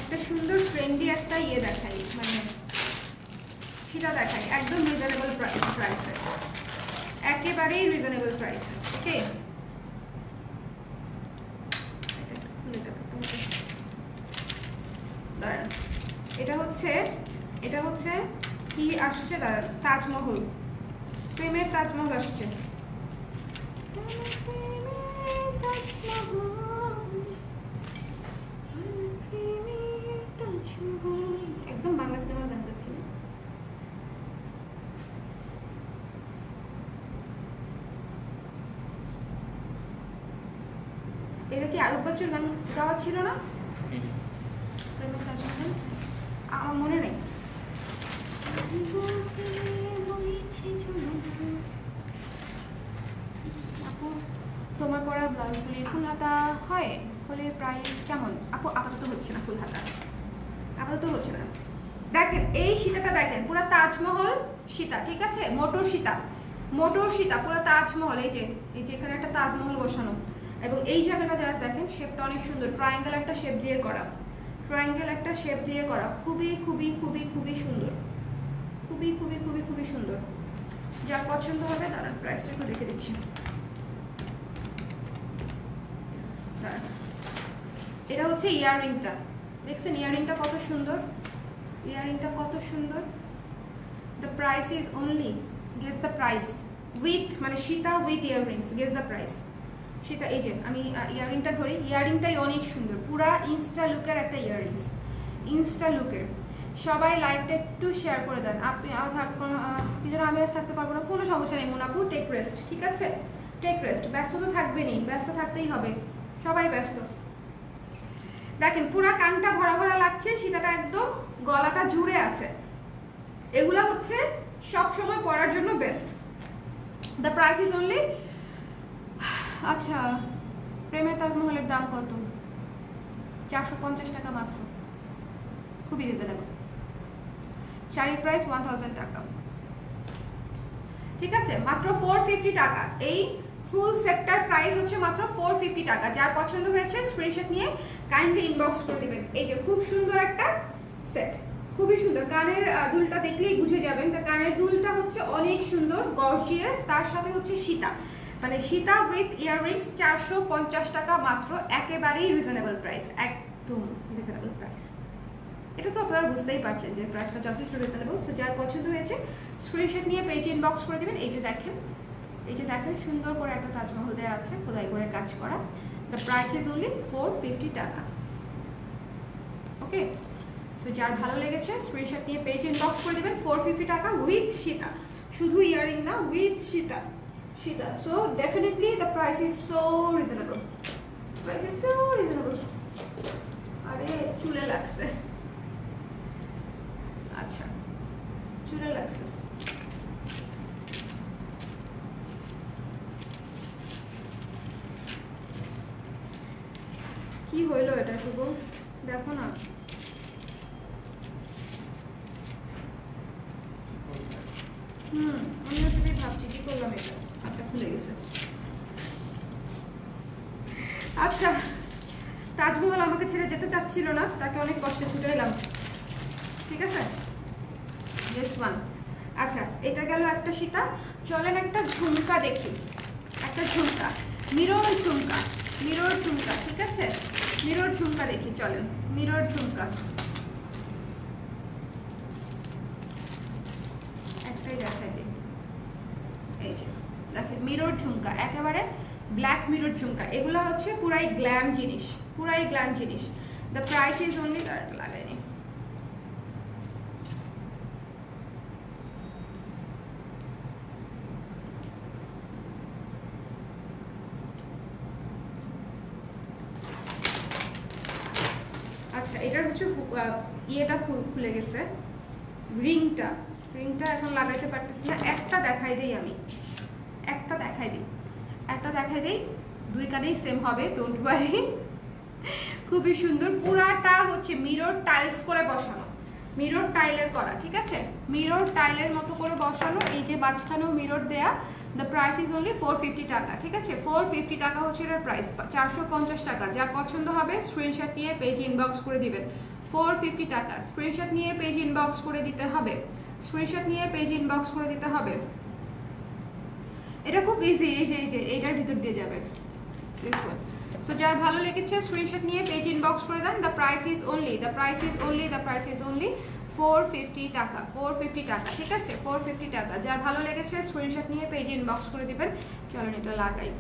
S1: একটা সুন্দর ট্রেন্ডি একটা ইয়ে দেখাই, মানে সেটা দেখাই একদম রিজনেবল প্রাইসে, একেবারেই রিজনেবল প্রাইসে। ওকে, এটা হচ্ছে কি আসছে, তাজমহল, প্রেমের তাজমহল আসছে। একদম বাংলা সিনেমার গান গাচ্ছি। এটা কি আরব বচ্চন গান গাওয়া ছিল না? প্রেমের তাজমহল আমার মনে নেই। আপু, তোমার পরা ব্লাউজগুলি ফুল হাতা হয়, হলে প্রাইস কেমন? আপু আপাতত হচ্ছে না, ফুল হাতা আপাতত হচ্ছে না। দেখেন এই সীতাটা দেখেন, পুরো তাজমহল সীতা, ঠিক আছে? মোটর সীতা, মোটর সীতা, পুরো তাজমহল। এই যে এখানে একটা তাজমহল বসানো, এবং এই জায়গাটা যা দেখেন শেপটা অনেক সুন্দর, ট্রায়াঙ্গেল একটা শেপ দিয়ে করা, ট্রায়াঙ্গেল একটা শেপ দিয়ে করা, খুবই খুবই খুবই খুবই সুন্দর, খুবই খুবই খুবই খুবই সুন্দর। যার পছন্দ হবে দাঁড়ান প্রাইসটা একটু রেখে দিচ্ছি। এটা হচ্ছে ইয়াররিংটা, দেখছেন ইয়াররিংটা কত সুন্দর, ইয়াররিংটা কত সুন্দর। The price is only, guess the price, with মানে সীতা with earrings, guess the price. সেটা এই যে আমি ইয়াররিংটা ধরি, ইয়াররিংটাই অনেক সুন্দর, পুরা ইনস্টা লুকের একটা ইয়াররিংস, ইনস্টা লুকের। সবাই লাইভটা একটু শেয়ার করে দেন। আপনি কি যেন আমি আজ থাকতে পারবো না, কোনো সমস্যা নেই মুনাপু, টেক রেস্ট, ঠিক আছে? Take rest. ব্যস্ত তো থাকবেনই, ব্যস্ত থাকতেই হবে, সবাই ব্যস্ত। দেখেন পুরা কানটা ভরা ভরা লাগছে, সীতাটা একদম গলাটা জুড়ে আছে। এগুলা হচ্ছে সব সময় পরার জন্য best. The price is only, আচ্ছা প্রেমের তাজমহলের দাম কত? 450 টাকা মাত্র, খুবই রিজনেবল। শাড়ির প্রাইস 1000 টাকা, ঠিক আছে, মাত্র 450 টাকা। এই ফুল সেটটার প্রাইস হচ্ছে মাত্র 450 টাকা। যার পছন্দ হয়েছে স্ক্রিনশট নিয়ে কাইন্ডলি ইনবক্স করে দিবেন। এই যে খুব সুন্দর একটা সেট, খুবই সুন্দর। কানের দুলটা দেখলেই বুঝে যাবেন, তো কানের দুলটা হচ্ছে অনেক সুন্দর গর্জিয়াস, তার সাথে হচ্ছে সীতা, মানে সীতা উইথ ইয়াররিংস। 450 টাকা মাত্র, একেবারেই রিজনেবল প্রাইস, একদম রিজনেবল প্রাইস। এটা তো আপনারা বুঝতেই পারছেন যে প্রাইসটা যথেষ্ট রিজনেবল। সো যার পছন্দ হয়েছে স্ক্রিনশট নিয়ে পেজে ইনবক্স করে দিবেন। এই যে দেখেন, এই যে দেখেন সুন্দর করে একটা তাজমহল দেওয়া আছে, খোদাই করে কাজ করা। দ্য প্রাইস ইজ অনলি 450 টাকা। ওকে, সো যার ভালো লেগেছে স্ক্রিনশট নিয়ে পেজে ইনবক্স করে দিবেন। 450 টাকা উইথ সীতা, শুধু ইয়ারিং না, with Sita. Sita, so definitely the price is so reasonable, price is so reasonable. আরে চুলে লাগছে, আচ্ছা চুলে লাগছে। কি হইলো এটা শুভ, দেখো না। আমি আসলে ভাবছি কি করলাম এটা। আচ্ছা খুলে গেছে। আচ্ছা, তাজমহল আমাকে ছেড়ে যেতে চাচ্ছিল না, তাকে অনেক কষ্টে ছুটে এলাম, ঠিক আছে। দিস ওয়ান, আচ্ছা এটা গেল একটা সীতা। চলেন একটা ঝুমকা দেখি, একটা ঝুমকা, মিরর ঝুমকা, মিরর ঝুমকা, ঠিক আছে, মিরর ঝুমকা দেখি, চলেন মিরর ঝুমকা। একটাই দেখাই দিই, এই যে দেখেন মিরর ঝুমকা, একেবারে ব্ল্যাক মিরর ঝুমকা। এগুলো হচ্ছে পুরাই গ্ল্যাম জিনিস, পুরাই গ্ল্যাম জিনিস। দ্য প্রাইস ইজ অনলি, লাগাইনি, আচ্ছা এটার হচ্ছে ইয়েটা খুলে গেছে, রিংটা, রিংটা এখন লাগাইতে পারতেছি না। একটা দেখাই দেই, আমি একটা দেখাই দিই, একটা দেখাই দিই, দুই কানেই সেম হবে, ডোন্ট ওয়ারি। খুবই সুন্দর, পুরাটা হচ্ছে মিরর টাইলস করে বসানো, মিরর টাইলের করা, ঠিক আছে, মিরর টাইলের মতো করে বসানো। এই যে মাঝখানেও মিরর দেয়া। দ্য প্রাইস ইজ অনলি 450 টাকা, ঠিক আছে, 450 টাকা হচ্ছে এটার প্রাইস। 450 টাকা। যার পছন্দ হবে স্ক্রিনশট নিয়ে পেজ ইনবক্স করে দিবেন। 450 টাকা, স্ক্রিনশট নিয়ে পেজ ইনবক্স করে দিতে হবে, স্ক্রিনশট নিয়ে পেজ ইনবক্স করে দিতে হবে। এটা খুব ইজি, এই যে এইটার ভিতর দিয়ে যাবে। সো যার ভালো লেগেছে স্ক্রিনশট নিয়ে পেজ ইনবক্স করে দেন। The price is only, the price is only, the price is only 450 টাকা, 450 টাকা, ঠিক আছে, 450 টাকা। যার ভালো লেগেছে স্ক্রিনশট নিয়ে পেজ ইনবক্স করে দিবেন। চলেন এটা লাগাই।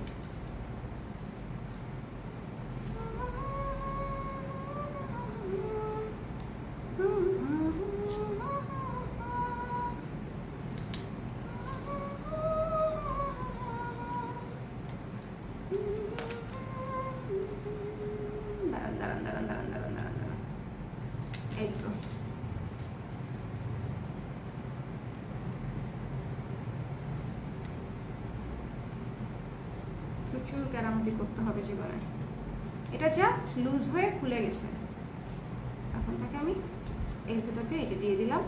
S1: এই তো প্রচুর কেরামতি করতে হবে জীবনে। এটা জাস্ট লুজ হয়ে খুলে গেছে, এখন তাকে আমি এর ভেতরকে এই যে দিয়ে দিলাম,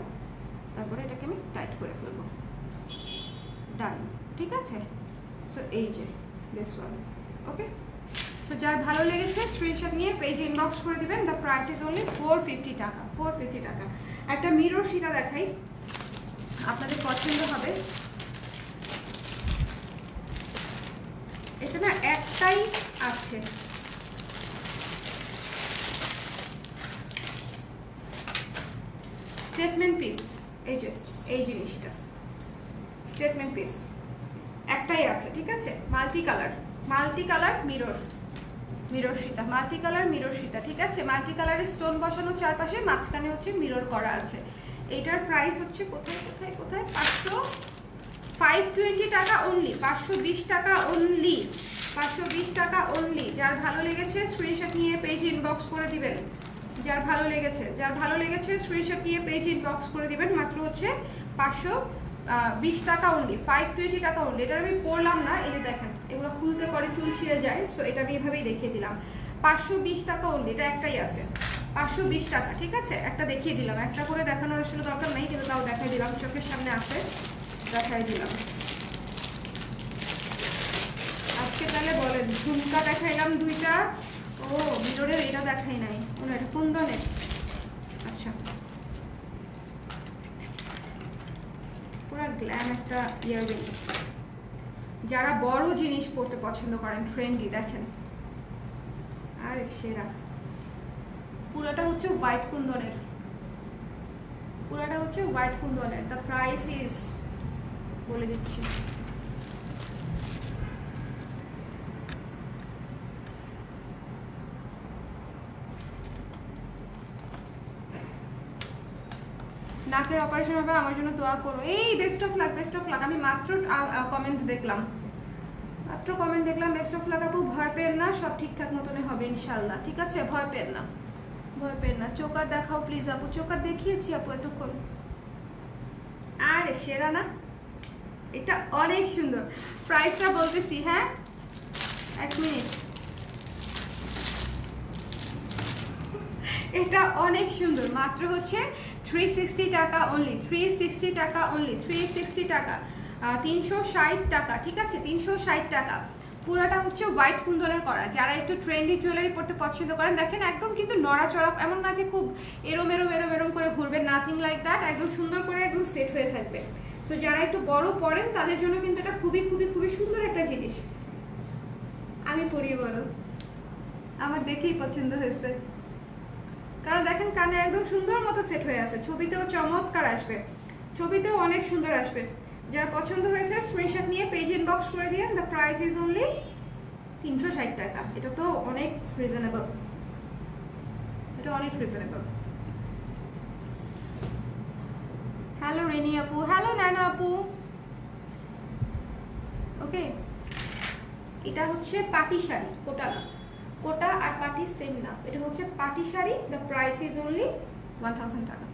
S1: তারপরে এটাকে আমি টাইট করে ফেলবো। ডান, ঠিক আছে। সো এই যে দিস ওয়ান, ওকে। সো যার ভালো লেগেছে স্ক্রিনশট নিয়ে পেজে ইনবক্স করে দিবেন। দ্য প্রাইস ইজ অনলি 450 টাকা, 450 টাকা। একটা মিরর সীতা দেখাই, আপনাদের পছন্দ হবে। এটা না একটাই আছে, স্টেটমেন্ট পিস। এই যে এই জিনিসটা স্টেটমেন্ট পিস একটাই আছে, ঠিক আছে, multi colour, multi colour mirror, mirror Sita, multi colour mirror Sita, ঠিক আছে। মাল্টি কালারের স্টোন বসানো চারপাশে, মাঝখানে হচ্ছে মিরর করা আছে। এইটার প্রাইস হচ্ছে কোথায় কোথায় কোথায় 500 520 টাকা অনলি, 520 টাকা অনলি, 520 টাকা অনলি। যার ভালো লেগেছে স্ক্রিনশট নিয়ে পেজ ইনবক্স করে দিবেন। যার ভালো লেগেছে স্ক্রিনশট নিয়ে পেজ ইনবক্স করে দিবেন। মাত্র হচ্ছে 520 টাকা অনলি, 520 টাকা অনলি। এটা আমি পরলাম না, এই যে দেখেন এগুলো খুলতে পরে চুল ছিঁড়ে যায়, সো এটা আমি এভাবেই দেখিয়ে দিলাম। 520 টাকা অনলি, এটা একটাই আছে 520 টাকা, ঠিক আছে? একটা দেখিয়ে দিলাম, একটা করে দেখানোর আসলে দরকার নেই, কিন্তু তাও দেখাই দিলাম, চোখের সামনে আছে, দেখাই দিলাম। আজকে তাহলে বলেন, ঝুমকা দেখাইলাম দুইটা, ও মিররের এটা দেখাই নাই, ওনা এটা কুন্দনের। আচ্ছা, পুরা গ্ল্যাম একটা ইয়াররিং। যারা বড় জিনিস পরতে পছন্দ করেন, ট্রেন্ডি, দেখেন আরে সেরা। পুরাটা হচ্ছে হোয়াইট কুন্দনের, পুরাটা হচ্ছে হোয়াইট কুন্দনের। দ্য প্রাইস ইজ, বলে দিচ্ছি, নাকের অপারেশন হবে, আমার জন্য দোয়া করো। এই best of luck, best of luck. আমি মাত্র কমেন্ট দেখলাম, বেস্ট অফ লাক আপু। ভয় পেন না, সব ঠিকঠাক মতনে হবে ইনশাল্লাহ, ঠিক আছে? ভয় পেন না, ভয় পেন না। চোকার দেখাও প্লিজ আপু। চোকার দেখিয়েছি আপু এতক্ষণ। আরে সেরা না, এটা অনেক সুন্দর। প্রাইসটা বলতেছি, হ্যাঁ 1 মিনিট। এটা অনেক সুন্দর, মাত্র হচ্ছে 360 টাকা অনলি, 360 টাকা অনলি, 360 টাকা, 360 টাকা, ঠিক আছে? 360 টাকা। পুরাটা হচ্ছে হোয়াইট কুন্দনের করা। যারা একটু ট্রেন্ডি জুয়েলারি পরতে পছন্দ করেন, দেখেন একদম কিন্তু নড়াচড়া, এমন না যে খুব এরম এরম এরম এরম করে ঘুরবে, নাথিং লাইক দ্যাট, একদম সুন্দর করে একদম সেট হয়ে থাকবে। সো যারা একটু বড় পরেন তাদের জন্য কিন্তু এটা খুবই খুবই খুবই সুন্দর একটা জিনিস। আমি পরি বড়, আমার দেখেই পছন্দ হয়েছে, কারণ দেখেন কানে একদম সুন্দর মতো সেট হয়ে আছে। ছবিতেও চমৎকার আসবে, ছবিতেও অনেক সুন্দর আসবে। যার পছন্দ হয়েছে স্ক্রিনশট নিয়ে পেজ ইনবক্স করে দিন। দ্য প্রাইস ইজ অনলি 360 টাকা। এটা তো অনেক রিজনেবল, এটা অনেক রিজনেবল। হ্যালো রেনি আপু, হ্যালো নানা আপু। ওকে, এটা হচ্ছে পাটি শাড়ি, কোটা না, কোটা আর পাটি সেম না, এটা হচ্ছে পাটি sari. The price is only 1000 টাকা।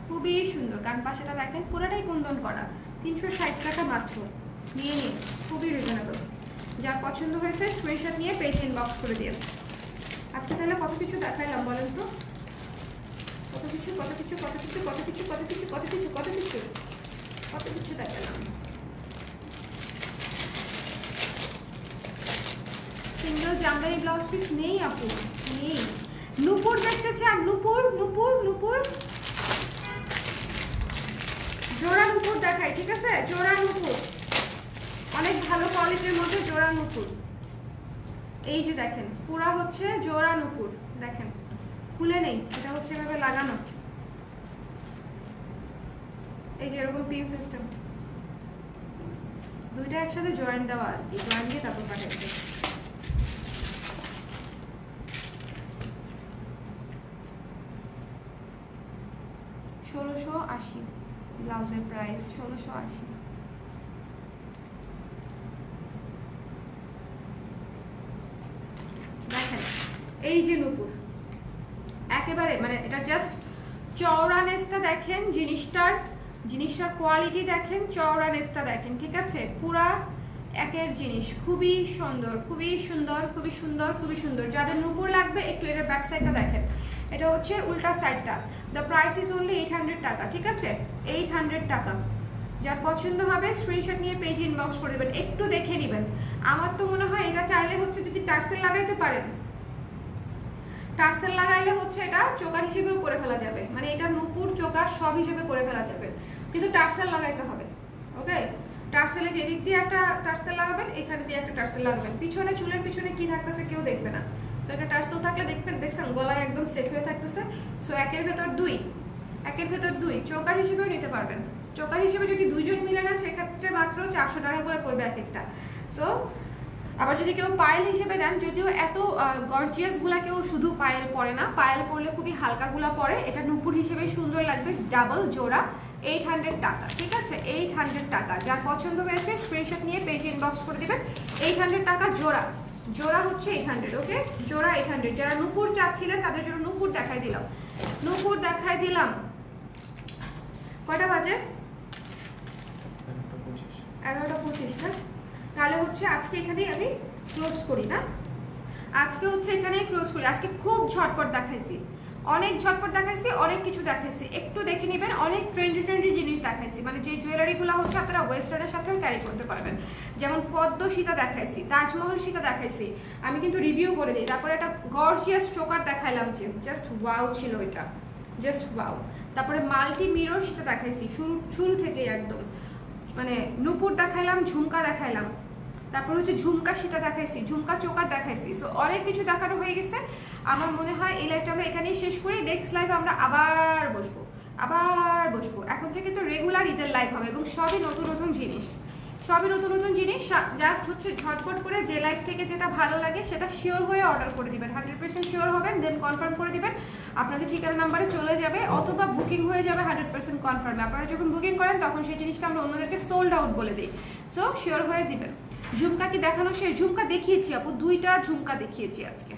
S1: খুবই সুন্দর, কান পাশেটা দেখেন পুরোটাই কুন্দন করা, 360 টাকা মাত্র, নিয়ে নিন, খুবই রিজনেবল। যার পছন্দ হয়েছে স্ক্রিনশট নিয়ে পেজ ইনবক্স করে দিন। আজকে তাহলে কত কিছু দেখাইলাম বলেন তো, কত কিছু কত কিছু কত কিছু কত কিছু কত কিছু কত কিছু কত কিছু কত কিছু দেখালাম। সিঙ্গেল জামদানি ব্লাউজ পিস নেই আপু, নেই। নূপুর দেখতে চান? নূপুর, নূপুর, নূপুর, জোড়া নূপুর দেখাই, ঠিক আছে? জোড়া নূপুর, অনেক ভালো কোয়ালিটির মধ্যে জোড়া নূপুর। এই যে দেখেন পুরা হচ্ছে জোড়া নূপুর, দেখেন খুলে নেই, এটা হচ্ছে এভাবে লাগানো, এই যে এরকম পিন সিস্টেম, দুইটা একসাথে জয়েন্ট দেওয়া আর কি, জয়েন্ট দিয়ে তারপর কাটাইছে। $1680 ব্লাউজের প্রাইস, 1680। দেখেন এই যে নূপুর, একেবারে মানে এটা জাস্ট চওড়ানেসটা দেখেন, জিনিসটার কোয়ালিটি দেখেন, চওড়ানেসটা দেখেন, ঠিক আছে? পুরা একের জিনিস, খুবই সুন্দর, খুবই সুন্দর, খুবই সুন্দর, খুবই সুন্দর। যাদের নূপুর লাগবে একটু এটার ব্যাক সাইডটা দেখেন, এটা হচ্ছে উল্টা সাইডটা। দ্য প্রাইস ইজ অনলি 800 টাকা, ঠিক আছে? 800 টাকা। যার পছন্দ হবে স্ক্রিনশট নিয়ে পেজ ইনবক্স করে দেবেন, একটু দেখে নেবেন। আমার তো মনে হয় এটা চাইলে হচ্ছে যদি টার্সেল লাগাইতে পারেন, টার্সেল লাগাইলে হচ্ছে এটা চোকার হিসেবেও করে ফেলা যাবে, মানে এটা নূপুর চোকার সব হিসেবে করে ফেলা যাবে, কিন্তু টার্সেল লাগাইতে হবে। ওকে, টার্সেলে যেদিক দিয়ে একটা টার্সেল লাগাবেন, এখানে দিয়ে একটা টার্সেল লাগাবেন, পিছনে চুলের পিছনে কি থাকতেছে কেউ দেখবে না। সো একটা টার্সেল থাকলে দেখবেন, দেখছেন গলায় একদম সেট হয়ে থাকতেছে। সো একের ভেতর দুই চোকার হিসেবেও নিতে পারবেন। চোকার হিসেবে যদি দুইজন মিলে নেন সেক্ষেত্রে মাত্র 400 টাকা করে পড়বে এক একটা। সো আবার যদি কেউ পায়েল হিসেবে নেন, যদিও এত গর্জিয়াস গুলা কেউ শুধু পায়েল পরে না, পায়েল পরলে খুবই হালকা গুলা পরে, এটা নুপুর হিসেবে সুন্দর লাগবে। ডাবল জোড়া 800 টাকা, ঠিক আছে 800 টাকা। যার পছন্দ হয়েছে স্ক্রিনশট নিয়ে পেজে ইনবক্স করে দিবেন। 800 টাকা জোড়া, জোড়া হচ্ছে 800, ওকে জোড়া 800। যারা নুপুর চাচ্ছিলেন তাদের জন্য নুপুর দেখাই দিলাম, নুপুর দেখাই দিলাম। কয়টা বাজে? 11:25, হ্যাঁ তাহলে হচ্ছে আজকে এখানেই আমি ক্লোজ করি না, আজকে হচ্ছে এখানেই ক্লোজ করি। আজকে খুব ঝটপট দেখাইছি, অনেক ঝটপট দেখাইছি, অনেক কিছু দেখাইছি, একটু দেখে নেবেন। অনেক ট্রেন্ডি জিনিস দেখাইছি, মানে যে জুয়েলারিগুলো হচ্ছে আপনারা ওয়েস্টার্নের সাথেও ক্যারি করতে পারবেন। যেমন পদ্ম সীতা দেখাইছি, তাজমহল সীতা দেখাইছি, আমি কিন্তু রিভিউ করে দিই। তারপরে একটা গর্জিয়াস চোকার দেখাইলাম, যে জাস্ট ওয়াও ছিল এটা, জাস্ট ওয়াও। তারপরে মাল্টি মিরর সীতা দেখাইছি শুরু থেকে একদম, মানে নুপুর দেখাইলাম, ঝুমকা দেখাইলাম, তারপর হচ্ছে ঝুমকা সেটা দেখাইছি, ঝুমকা চোকার দেখাইছি। সো অনেক কিছু দেখানো হয়ে গেছে। আমার মনে হয় এই লাইভটা আমরা এখানেই শেষ করি। নেক্সট লাইভে আমরা আবার বসবো। এখন থেকে তো রেগুলার ঈদের লাইভ হবে এবং সবই নতুন জিনিস, জাস্ট হচ্ছে ঝটপট করে যে লাইভ থেকে যেটা ভালো লাগে সেটা শিওর হয়ে অর্ডার করে দিবেন। 100% শিওর হবেন, দেন কনফার্ম করে দিবেন, আপনাদের ঠিকানা নাম্বারে চলে যাবে, অথবা বুকিং হয়ে যাবে 100% কনফার্মে। আপনারা যখন বুকিং করেন তখন সেই জিনিসটা আমরা অন্যদেরকে সোল্ড আউট বলে দিই। সো শিওর হয়ে দিবেন। ঝুমকা কি দেখানো শেষ? ঝুমকা দেখিয়েছি আপু, 2টা ঝুমকা দেখিয়েছি আজকে,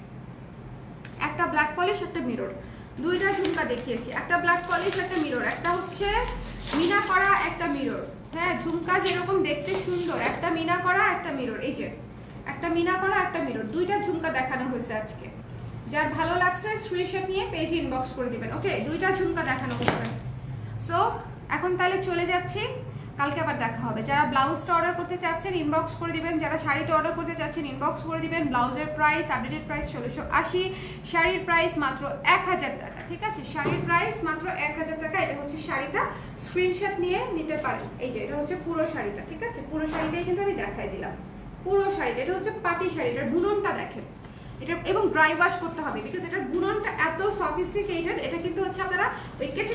S1: একটা ব্ল্যাক পলিশ একটা মিরর, 2টা ঝুমকা দেখিয়েছি, একটা ব্ল্যাক পলিশ একটা মিরর, একটা হচ্ছে মিনা করা একটা মিরর। হ্যাঁ ঝুমকা যেরকম দেখতে সুন্দর, একটা মিনা করা একটা মিরর, এই যে একটা মিনা করা একটা মিরর, 2টা ঝুমকা দেখানো হয়েছে আজকে। যার ভালো লাগছে স্ক্রিনশট নিয়ে পেজে ইনবক্স করে দিবেন। ওকে 2টা ঝুমকা দেখানো হয়েছে। সো এখন তাহলে চলে যাচ্ছি, কালকে আবার দেখা হবে। যারা ব্লাউজটা অর্ডার করতে চাচ্ছেন ইনবক্স করে দিবেন, যারা শাড়িটা অর্ডার করতে চাচ্ছেন ইনবক্স করে দিবেন। ব্লাউজের প্রাইস আপডেটেড প্রাইস 1680, শাড়ির প্রাইস মাত্র 1000 টাকা, ঠিক আছে শাড়ির প্রাইস মাত্র 1000 টাকা। এটা হচ্ছে শাড়িটা, স্ক্রিনশট নিয়ে নিতে পারেন। এই যে এটা হচ্ছে পুরো শাড়িটা, ঠিক আছে পুরো শাড়িটাই কিন্তু আমি দেখাই দিলাম, পুরো শাড়িটা। এটা হচ্ছে পাটি শাড়ি, এটার বুননটা দেখেন, এটা এবং ড্রাই ওয়াশ করতে হবে, বিকজ এটার বুননটা এত সফিস্টিকেটেড। এটা কিন্তু হচ্ছে আপনারা ওই কেচে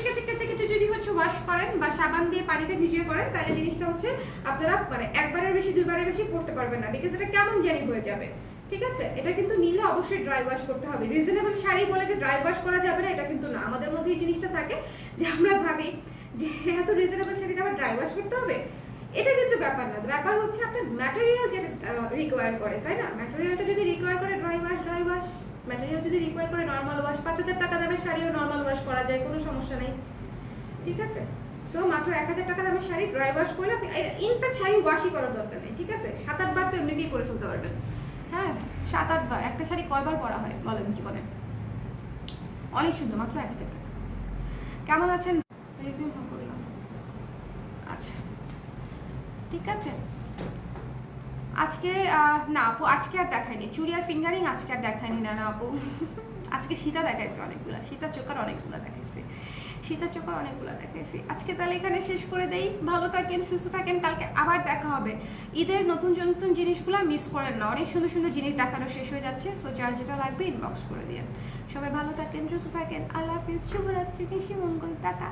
S1: যদি হচ্ছে ওয়াশ করেন বা সাবান দিয়ে পানিতে ভিজিয়ে করেন, তাহলে জিনিসটা হচ্ছে আপনারা মানে একবারের বেশি দুইবারের বেশি পড়তে পারবেন না, বিকজ এটা কেমন জানি হয়ে যাবে, ঠিক আছে। এটা কিন্তু নিলে অবশ্যই ড্রাই ওয়াশ করতে হবে। রিজনেবল শাড়ি বলে যে ড্রাই ওয়াশ করা যাবে না, এটা কিন্তু না। আমাদের মধ্যে এই জিনিসটা থাকে যে আমরা ভাবি যে এত রিজনেবল শাড়িটা আবার ড্রাই ওয়াশ করতে হবে, এটা কিন্তু ব্যাপার না। ব্যাপার হচ্ছে আপনার ম্যাটেরিয়াল যেটা রিকোয়ার করে, তাই না। ম্যাটেরিয়ালটা যদি রিকোয়ার করে ড্রাই ওয়াশ, ম্যাটেরিয়াল যদি রিকোয়ার করে নর্মাল ওয়াশ, 5000 টাকা দামের শাড়িও নর্মাল ওয়াশ করা যায়, কোনো সমস্যা নেই, ঠিক আছে। সো মাত্র 1000 টাকা দামের শাড়ি ড্রাই ওয়াশ করলে আপনি, ইনফ্যাক্ট শাড়ি ওয়াশই করার দরকার নেই, ঠিক আছে 7-8 বার তো এমনিতেই করে ফেলতে পারবেন। হ্যাঁ 7-8 বার, একটা শাড়ি কয়বার পরা হয় বলেন জীবনে, অনেক সুন্দর, মাত্র 1000 টাকা। কেমন আছেন? রিজিউম করলাম, আচ্ছা ঠিক আছে। আজকে না আপু, আজকে আর দেখাইনি চুড়ি আর ফিঙ্গারিং, আজকে আর দেখাইনি না আপু। আজকে সীতা দেখাইছে অনেকগুলা, সীতা চোকার অনেকগুলা দেখাইছি, আজকে তাহলে এখানে শেষ করে দেই। ভালো থাকেন, সুস্থ থাকেন, কালকে আবার দেখা হবে। ঈদের নতুন জিনিসগুলো মিস করেন না, অনেক সুন্দর জিনিস দেখানো শেষ হয়ে যাচ্ছে। সো যার যেটা লাগবে ইনবক্স করে দিন। সবাই ভালো থাকেন, সুস্থ থাকেন, আল্লাহ হাফিজ, শুভরাত্রি, নিশি মঙ্গল, টাটা।